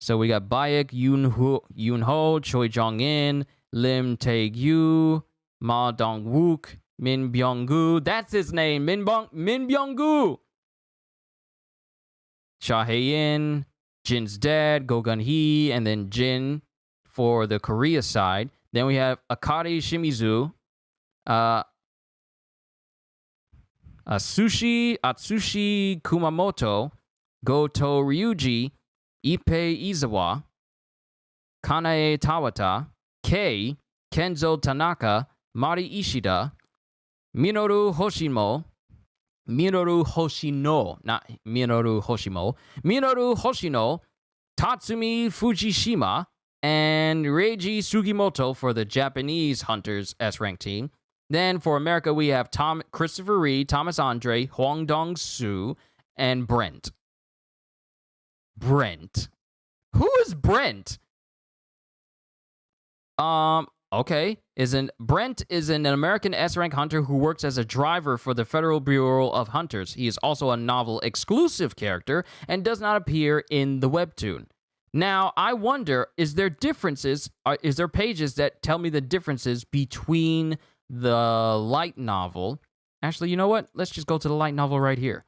So we got Bayek Yoonho, Choi Jong-in, Lim Tae-gyu, Ma Dong-wook, Min Byung-gu. That's his name, Min Byung-gu. Cha Hae-in, Jin's dad, Go Gun-hee, and then Jin for the Korea side. Then we have Akari Shimizu, Atsushi Kumamoto, Goto Ryuji, Ippei Izawa, Kanae Tawata, Kei, Kenzo Tanaka, Mari Ishida, Minoru Hoshino, Tatsumi Fujishima, and Reiji Sugimoto for the Japanese Hunters S-Rank team. Then for America, we have Christopher Reed, Thomas Andre, Hwang Dong-soo, and Brent. Brent. Who is Brent? Okay. Brent is an American S-Rank hunter who works as a driver for the Federal Bureau of Hunters. He is also a novel exclusive character and does not appear in the webtoon. Now, I wonder, is there pages that tell me the differences between the light novel? Actually, you know what? Let's just go to the light novel right here.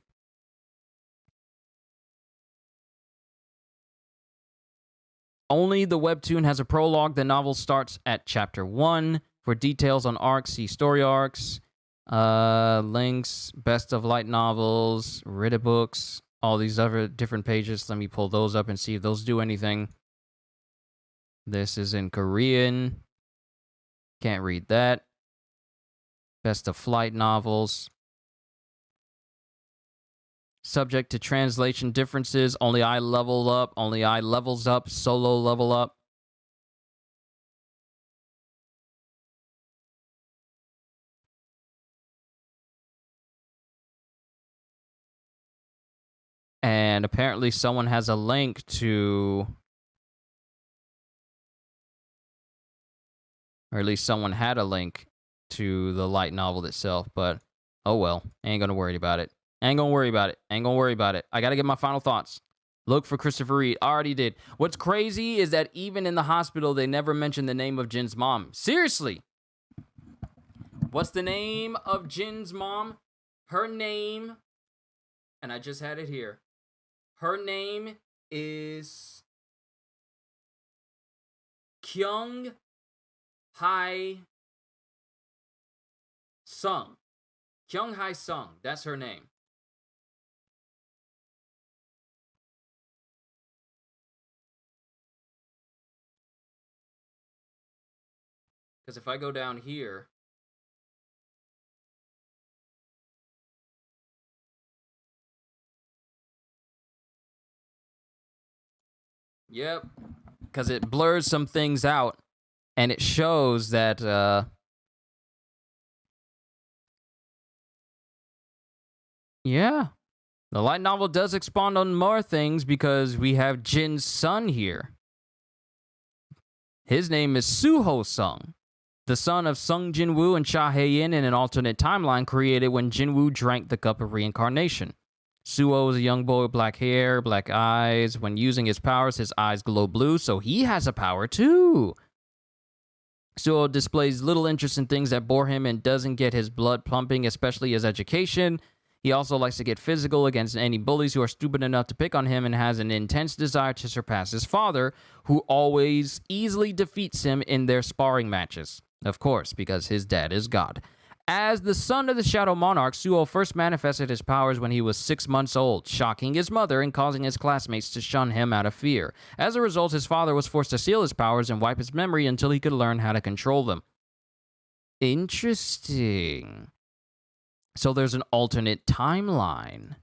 Only the webtoon has a prologue. The novel starts at chapter 1. For details on arcs, see story arcs, links, best of light novels, Reddit books, all these other different pages. Let me pull those up and see if those do anything. This is in Korean. Can't read that. Best of flight novels. Subject to translation differences. Only I level up. Only I levels up. Solo level up. And apparently someone has a link to Or at least someone had a link to the light novel itself, but oh well. Ain't gonna worry about it. Ain't gonna worry about it. I gotta get my final thoughts. Look for Christopher Reed. Already did. What's crazy is that even in the hospital, they never mentioned the name of Jin's mom. Seriously. What's the name of Jin's mom? Her name, and I just had it here. Her name is Kyung Hai Sung. Kyung Hai Sung. That's her name. Because if I go down here, yep, because it blurs some things out, and it shows that yeah, the light novel does expand on more things because we have Jin's son here. His name is Suho Sung, the son of Sung Jinwoo and Cha Hae-in in an alternate timeline created when Jinwoo drank the cup of reincarnation. Suho is a young boy with black hair, black eyes. When using his powers, his eyes glow blue, so he has a power too. Suho displays little interest in things that bore him and doesn't get his blood pumping, especially his education. He also likes to get physical against any bullies who are stupid enough to pick on him and has an intense desire to surpass his father, who always easily defeats him in their sparring matches. Of course, because his dad is God. As the son of the Shadow Monarch, Suho first manifested his powers when he was 6 months old, shocking his mother and causing his classmates to shun him out of fear. As a result, his father was forced to seal his powers and wipe his memory until he could learn how to control them. Interesting. So there's an alternate timeline.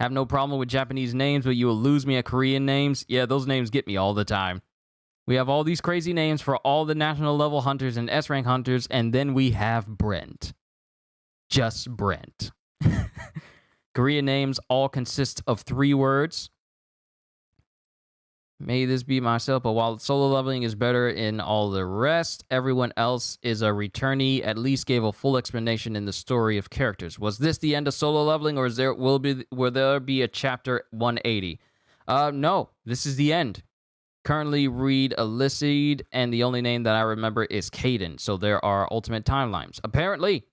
Have no problem with Japanese names, but you will lose me at Korean names. Yeah, those names get me all the time. We have all these crazy names for all the national level hunters and S-rank hunters, and then we have Brent. Just Brent. Korean names all consist of 3 words. May this be myself, but while solo leveling is better in all the rest, everyone else is a returnee, at least gave a full explanation in the story of characters. Was this the end of solo leveling, or will there be a chapter 180? No, this is the end. Currently read Elicid, and the only name that I remember is Caden, so there are ultimate timelines. Apparently.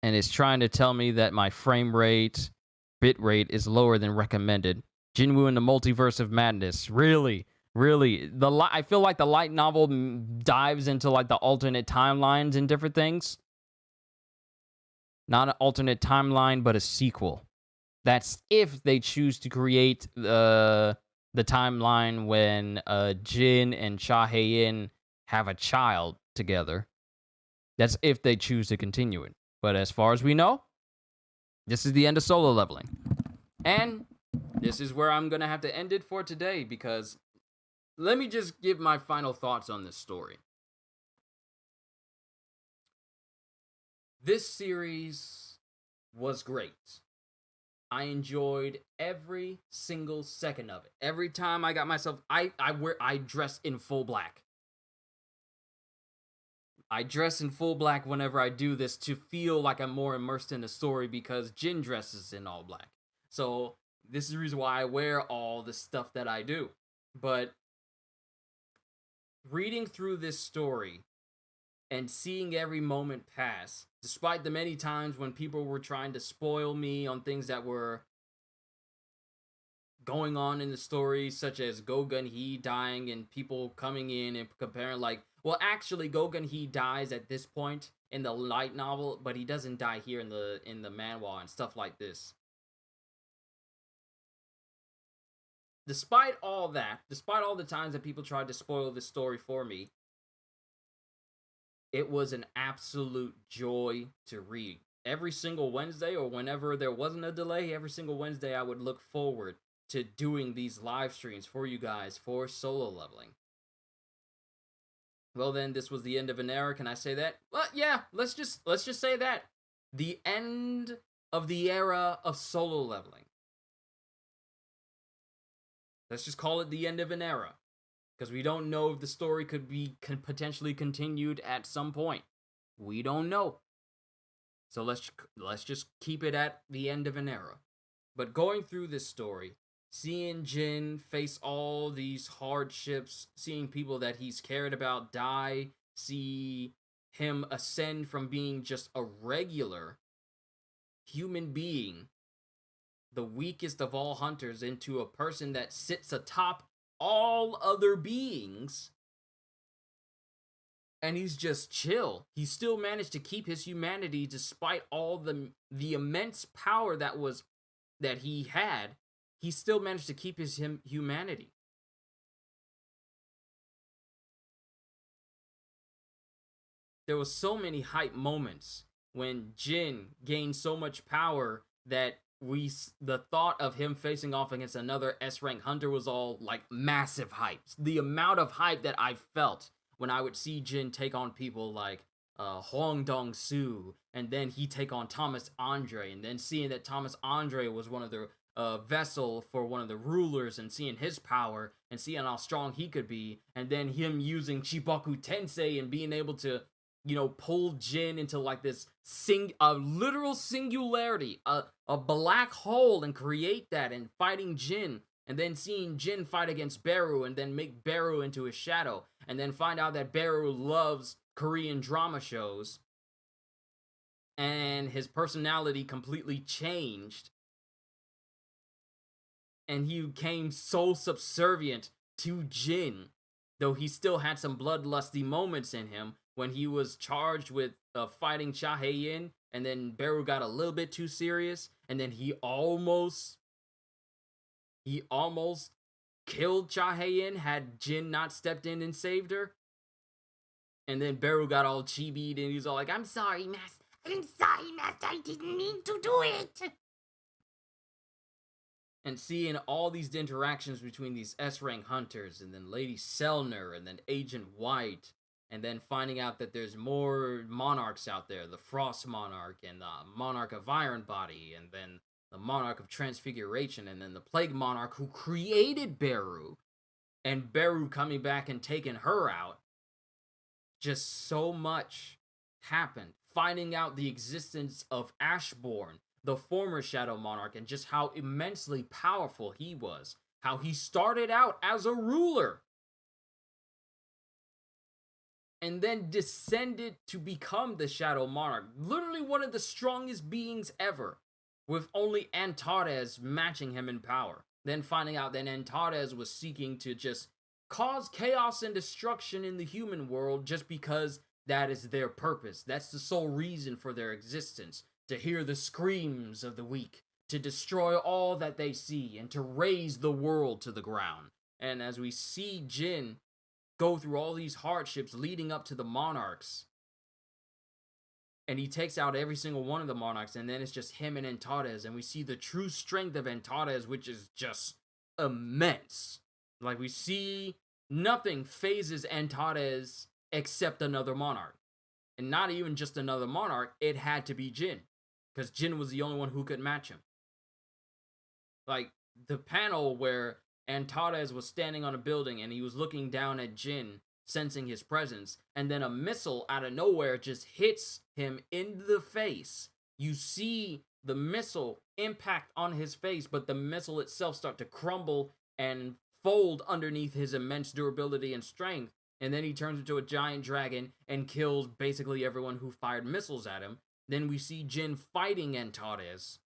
And it's trying to tell me that my frame rate, bit rate is lower than recommended. Jinwoo in the Multiverse of Madness. Really? I feel like the light novel dives into like the alternate timelines and different things. Not an alternate timeline, but a sequel. That's if they choose to create the timeline when Jin and Cha Hae-in have a child together. That's if they choose to continue it. But as far as we know, this is the end of solo leveling. And this is where I'm going to have to end it for today, because let me just give my final thoughts on this story. This series was great. I enjoyed every single second of it. Every time I got myself, I dress in full black. I dress in full black whenever I do this to feel like I'm more immersed in the story, because Jin dresses in all black. So this is the reason why I wear all the stuff that I do. But reading through this story and seeing every moment pass, despite the many times when people were trying to spoil me on things that were going on in the story, such as Go Gun-hee dying and people coming in and comparing like, well, actually Go Gun-hee dies at this point in the light novel, but he doesn't die here in the manhwa and stuff like this. Despite all that, despite all the times that people tried to spoil this story for me, it was an absolute joy to read. Every single Wednesday, or whenever there wasn't a delay, every single Wednesday I would look forward to doing these live streams for you guys for solo leveling. Well, then this was the end of an era. Can I say that? Well, yeah. Let's just say that the end of the era of solo leveling. Let's just call it the end of an era, because we don't know if the story could potentially continued at some point. We don't know. So let's just keep it at the end of an era. But going through this story, seeing Jin face all these hardships, seeing people that he's cared about die, see him ascend from being just a regular human being, the weakest of all hunters, into a person that sits atop all other beings, and he's just chill. He still managed to keep his humanity despite all the immense power that he had. He still managed to keep his humanity. There was so many hype moments when Jin gained so much power that the thought of him facing off against another S-rank hunter was all like massive hype. The amount of hype that I felt when I would see Jin take on people like Huang Dong-su, and then he take on Thomas Andre, and then seeing that Thomas Andre was one of the vessel for one of the rulers, and seeing his power and seeing how strong he could be, and then him using Chibaku Tensei and being able to, pull Jin into like this a literal singularity, a black hole, and create that, and fighting Jin, and then seeing Jin fight against Beru, and then make Beru into his shadow, and then find out that Beru loves Korean drama shows, and his personality completely changed, and he became so subservient to Jin, though he still had some bloodlusty moments in him when he was charged with fighting Cha Hae-in, and then Beru got a little bit too serious, and then he almost killed Cha Hae-in had Jin not stepped in and saved her. And then Beru got all chibied, and he's all like, I'm sorry, master, I didn't mean to do it. And seeing all these interactions between these S-rank hunters, and then Lady Selner, and then Agent White, and then finding out that there's more monarchs out there, the Frost Monarch, and the Monarch of Iron Body, and then the Monarch of Transfiguration, and then the Plague Monarch who created Beru, and Beru coming back and taking her out. Just so much happened. Finding out the existence of Ashbourne, the former Shadow Monarch, and just how immensely powerful he was. How he started out as a ruler, and then descended to become the Shadow Monarch. Literally one of the strongest beings ever, with only Antares matching him in power. Then finding out that Antares was seeking to just cause chaos and destruction in the human world just because that is their purpose. That's the sole reason for their existence. To hear the screams of the weak, to destroy all that they see, and to raise the world to the ground. And as we see Jin go through all these hardships leading up to the monarchs, and he takes out every single one of the monarchs, and then it's just him and Antares, and we see the true strength of Antares, which is just immense. Like, we see nothing phases Antares except another monarch. And not even just another monarch, it had to be Jin, because Jin was the only one who could match him. Like, the panel where Antares was standing on a building and he was looking down at Jin, sensing his presence, and then a missile out of nowhere just hits him in the face. You see the missile impact on his face, but the missile itself start to crumble and fold underneath his immense durability and strength, and then he turns into a giant dragon and kills basically everyone who fired missiles at him. Then we see Jin fighting Antares,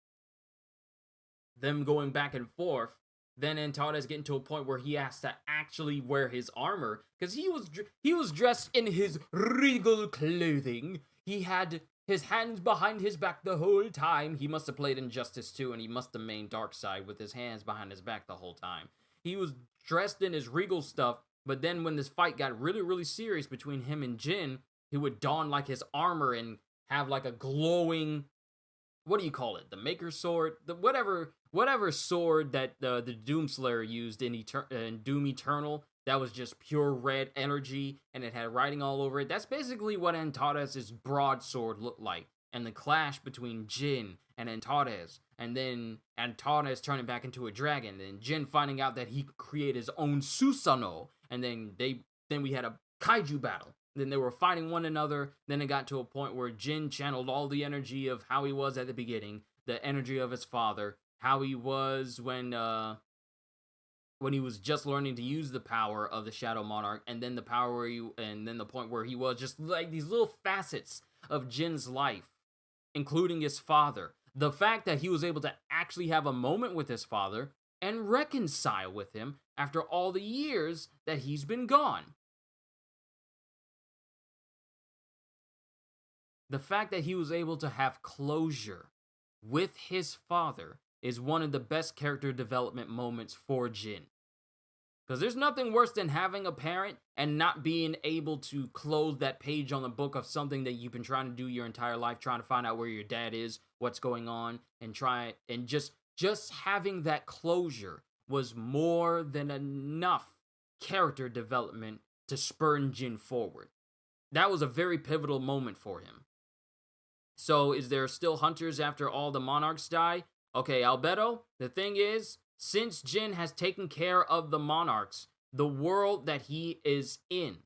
them going back and forth. Then Antares getting to a point where he has to actually wear his armor, because he was dressed in his regal clothing. He had his hands behind his back the whole time. He must have played Injustice 2, and he must have main Darkseid with his hands behind his back the whole time. He was dressed in his regal stuff, but then when this fight got really, really serious between him and Jin, he would don like his armor and have like a glowing, what do you call it? The Maker Sword? The whatever sword that the Doomslayer used in Doom Eternal. that was just pure red energy and it had writing all over it. That's basically what Antares' broadsword looked like. And the clash between Jin and Antares, and then Antares turning back into a dragon, and Jin finding out that he could create his own Susanoo, and then we had a kaiju battle. Then they were fighting one another. Then it got to a point where Jin channeled all the energy of how he was at the beginning, the energy of his father, how he was when he was just learning to use the power of the Shadow Monarch, and then the point where he was just like these little facets of Jin's life, including his father. The fact that he was able to actually have a moment with his father and reconcile with him after all the years that he's been gone. The fact that he was able to have closure with his father is one of the best character development moments for Jin. Because there's nothing worse than having a parent and not being able to close that page on the book of something that you've been trying to do your entire life, trying to find out where your dad is, what's going on, and just having that closure was more than enough character development to spur Jin forward. That was a very pivotal moment for him. So, is there still hunters after all the monarchs die? Okay, Albedo, the thing is, since Jin has taken care of the monarchs, the world that he is in,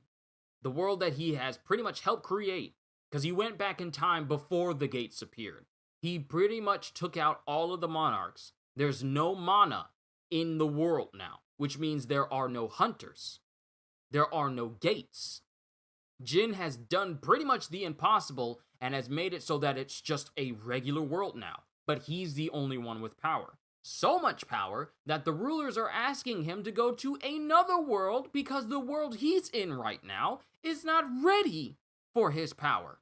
the world that he has pretty much helped create, because he went back in time before the gates appeared. He pretty much took out all of the monarchs. There's no mana in the world now, which means there are no hunters. There are no gates. Jin has done pretty much the impossible and has made it so that it's just a regular world now. But he's the only one with power. So much power that the rulers are asking him to go to another world because the world he's in right now is not ready for his power.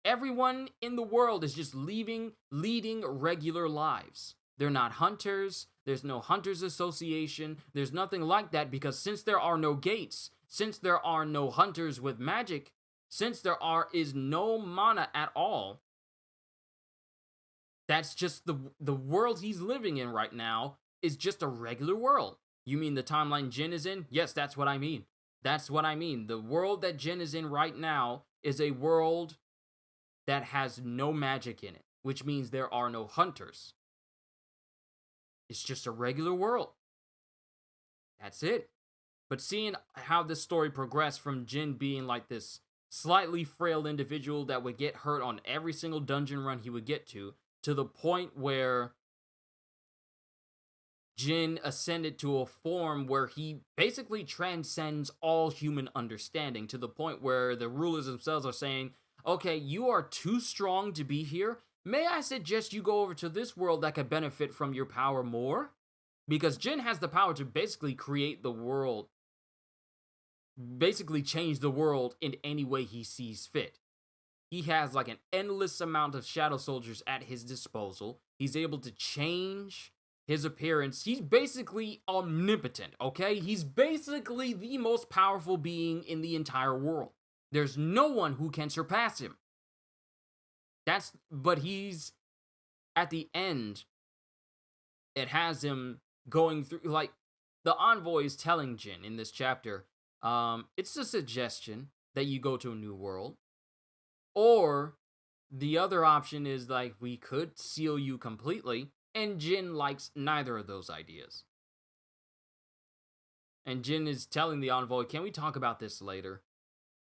Everyone in the world is just leading regular lives. They're not hunters. There's no hunters association. There's nothing like that because since there are no gates, since there are no hunters with magic, since there is no mana at all, that's just the world he's living in right now is just a regular world. You mean the timeline Jin is in? Yes, that's what I mean. That's what I mean. The world that Jin is in right now is a world that has no magic in it, which means there are no hunters. It's just a regular world. That's it. But seeing how this story progressed from Jin being like this slightly frail individual that would get hurt on every single dungeon run he would get to the point where Jin ascended to a form where he basically transcends all human understanding, to the point where the rulers themselves are saying, okay, you are too strong to be here. May I suggest you go over to this world that could benefit from your power more? Because Jin has the power to basically create the world, basically change the world in any way he sees fit. He has like an endless amount of shadow soldiers at his disposal. He's able to change his appearance. He's basically omnipotent, okay? He's basically the most powerful being in the entire world. There's no one who can surpass him. But he's, at the end, it has him going through, like, the Envoy is telling Jin in this chapter, it's a suggestion that you go to a new world. Or the other option is like, we could seal you completely, and Jin likes neither of those ideas. And Jin is telling the Envoy, can we talk about this later?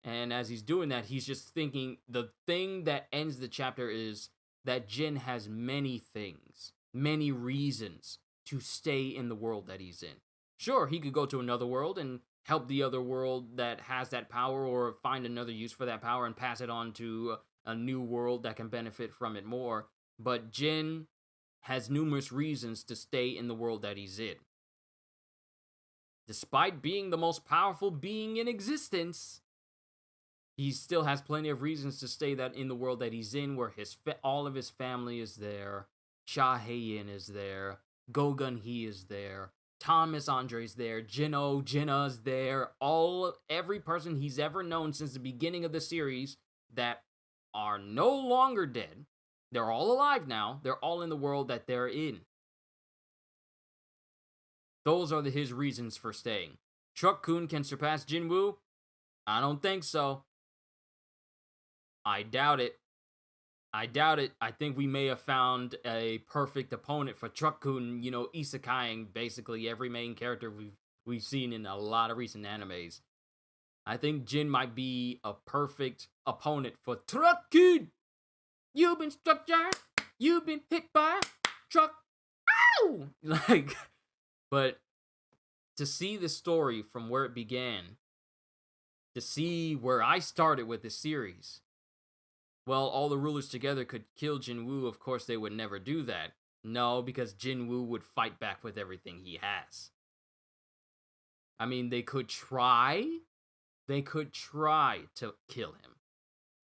And as he's doing that, he's just thinking, the thing that ends the chapter is that Jin has many things, many reasons to stay in the world that he's in. Sure, he could go to another world and help the other world that has that power, or find another use for that power and pass it on to a new world that can benefit from it more. But Jin has numerous reasons to stay in the world that he's in. Despite being the most powerful being in existence, he still has plenty of reasons to stay in the world that he's in, where all of his family is there, Cha Hae-in is there, Go Gun-hee is there, Thomas Andre's there, Jinna's there, every person he's ever known since the beginning of the series that are no longer dead. They're all alive now. They're all in the world that they're in. Those are his reasons for staying. Truck-kun can surpass Jinwoo? I don't think so. I doubt it. I doubt it. I think we may have found a perfect opponent for Truck-kun, isekaiing basically every main character we've seen in a lot of recent animes. I think Jin might be a perfect opponent for Truck-kun. You've been structured. You've been hit by a truck. Ow! But to see the story from where it began, to see where I started with the series, well, all the rulers together could kill Jinwoo. Of course, they would never do that. No, because Jinwoo would fight back with everything he has. I mean, they could try. They could try to kill him.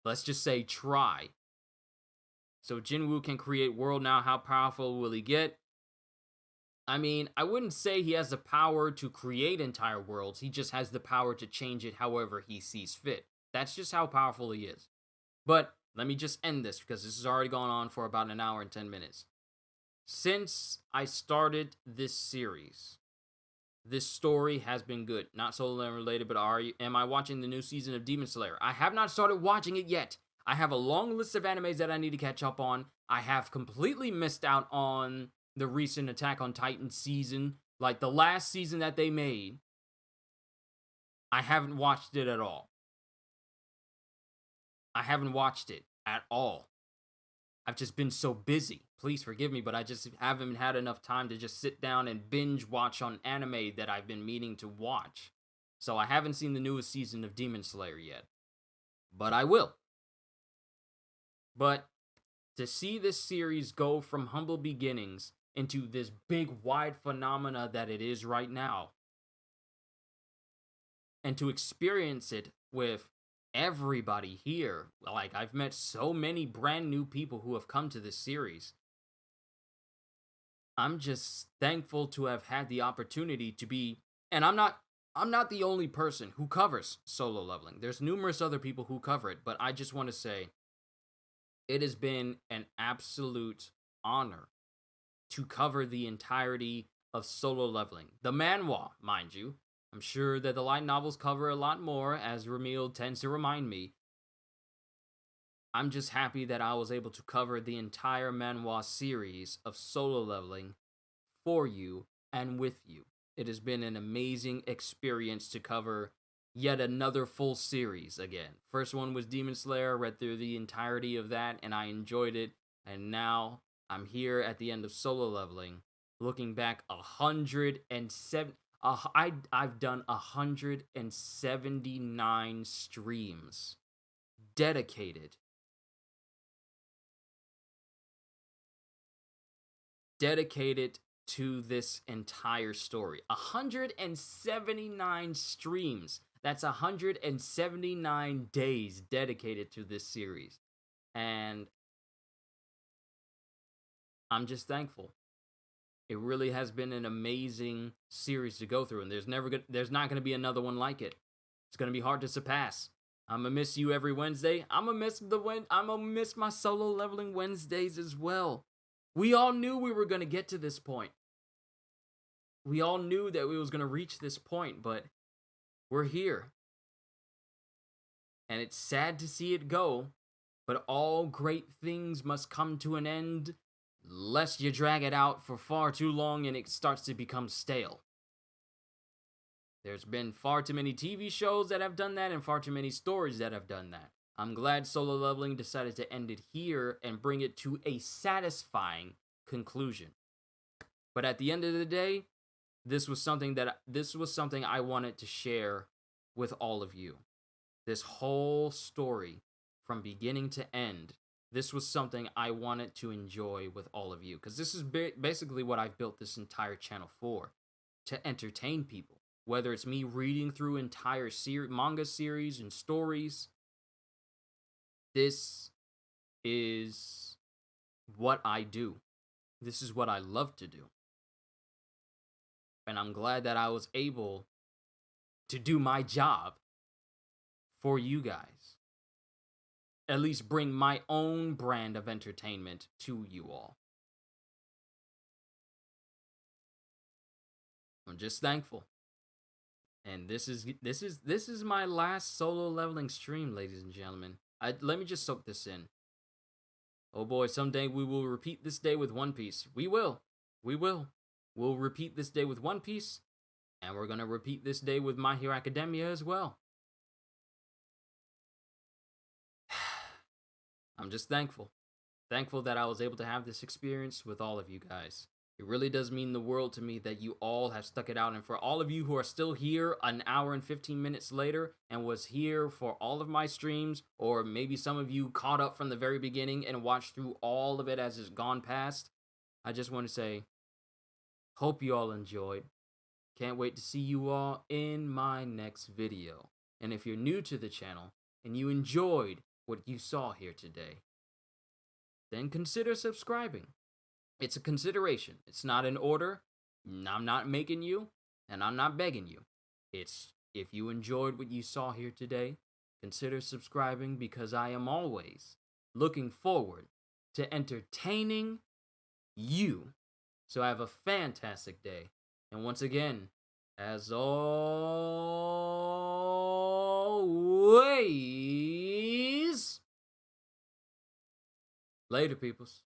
Let's just say try. So Jinwoo can create world now. How powerful will he get? I mean, I wouldn't say he has the power to create entire worlds. He just has the power to change it however he sees fit. That's just how powerful he is. But let me just end this because this has already gone on for about an hour and 10 minutes. Since I started this series, this story has been good. Not Solo related, but am I watching the new season of Demon Slayer? I have not started watching it yet. I have a long list of animes that I need to catch up on. I have completely missed out on the recent Attack on Titan season. Like the last season that they made, I haven't watched it at all. I haven't watched it at all. I've just been so busy. Please forgive me, but I just haven't had enough time to just sit down and binge watch on anime that I've been meaning to watch. So I haven't seen the newest season of Demon Slayer yet. But I will. But to see this series go from humble beginnings into this big, wide phenomena that it is right now, and to experience it with everybody here, like I've met so many brand new people who have come to this series. I'm just thankful to have had the opportunity to be, and I'm not the only person who covers Solo Leveling. There's numerous other people who cover it, but I just want to say it has been an absolute honor to cover the entirety of Solo Leveling. The manhwa, mind you. I'm sure that the light novels cover a lot more, as Ramil tends to remind me. I'm just happy that I was able to cover the entire manhwa series of Solo Leveling for you and with you. It has been an amazing experience to cover yet another full series again. First one was Demon Slayer, read through the entirety of that, and I enjoyed it. And now I'm here at the end of Solo Leveling, looking back 107. I've done 179 streams dedicated to this entire story. 179 streams. That's 179 days dedicated to this series. And I'm just thankful. It really has been an amazing series to go through, and there's not going to be another one like it. It's going to be hard to surpass. I'm going to miss you every Wednesday. I'm going to miss my Solo Leveling Wednesdays as well. We all knew we were going to get to this point. We all knew that we was going to reach this point, but we're here. And it's sad to see it go, but all great things must come to an end, lest you drag it out for far too long and it starts to become stale. There's been far too many TV shows that have done that and far too many stories that have done that. I'm glad Solo Leveling decided to end it here and bring it to a satisfying conclusion. But at the end of the day, this was something I wanted to share with all of you. This whole story from beginning to end, this was something I wanted to enjoy with all of you, because this is basically what I've built this entire channel for, to entertain people. Whether it's me reading through entire manga series and stories, this is what I do. This is what I love to do. And I'm glad that I was able to do my job for you guys. At least bring my own brand of entertainment to you all. I'm just thankful. And this is my last solo leveling stream, ladies and gentlemen. Let me just soak this in. Oh boy, someday we will repeat this day with One Piece. We will. We will. We'll repeat this day with One Piece, and we're gonna repeat this day with My Hero Academia as well. I'm just thankful. Thankful that I was able to have this experience with all of you guys. It really does mean the world to me that you all have stuck it out. And for all of you who are still here an hour and 15 minutes later and was here for all of my streams, or maybe some of you caught up from the very beginning and watched through all of it as it's gone past, I just want to say, hope you all enjoyed. Can't wait to see you all in my next video. And if you're new to the channel and you enjoyed what you saw here today, then consider subscribing. It's a consideration. It's not an order. I'm not making you, and I'm not begging you. It's if you enjoyed what you saw here today, consider subscribing, because I am always looking forward to entertaining you. So have a fantastic day. And once again, as always, later, peoples.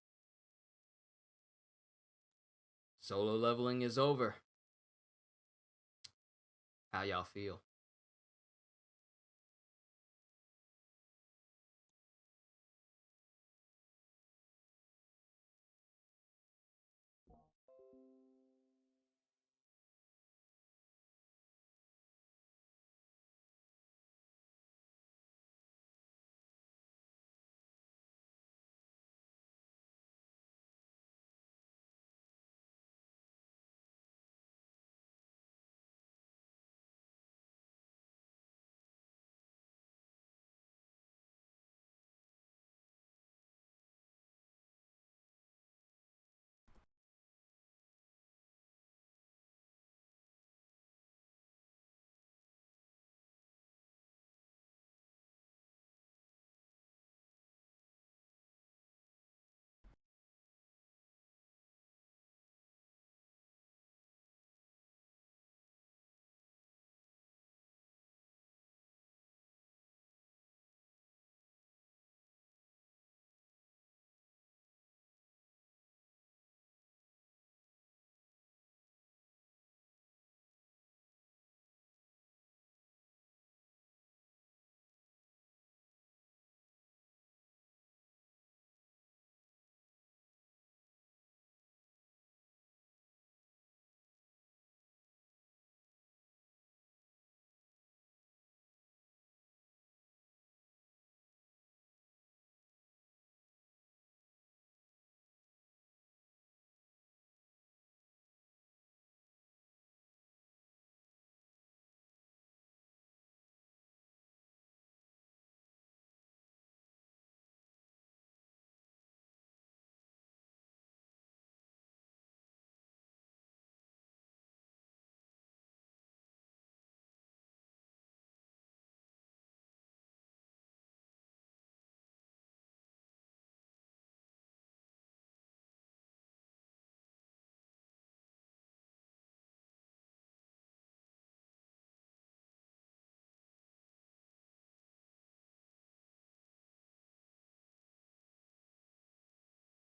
Solo leveling is over. How y'all feel?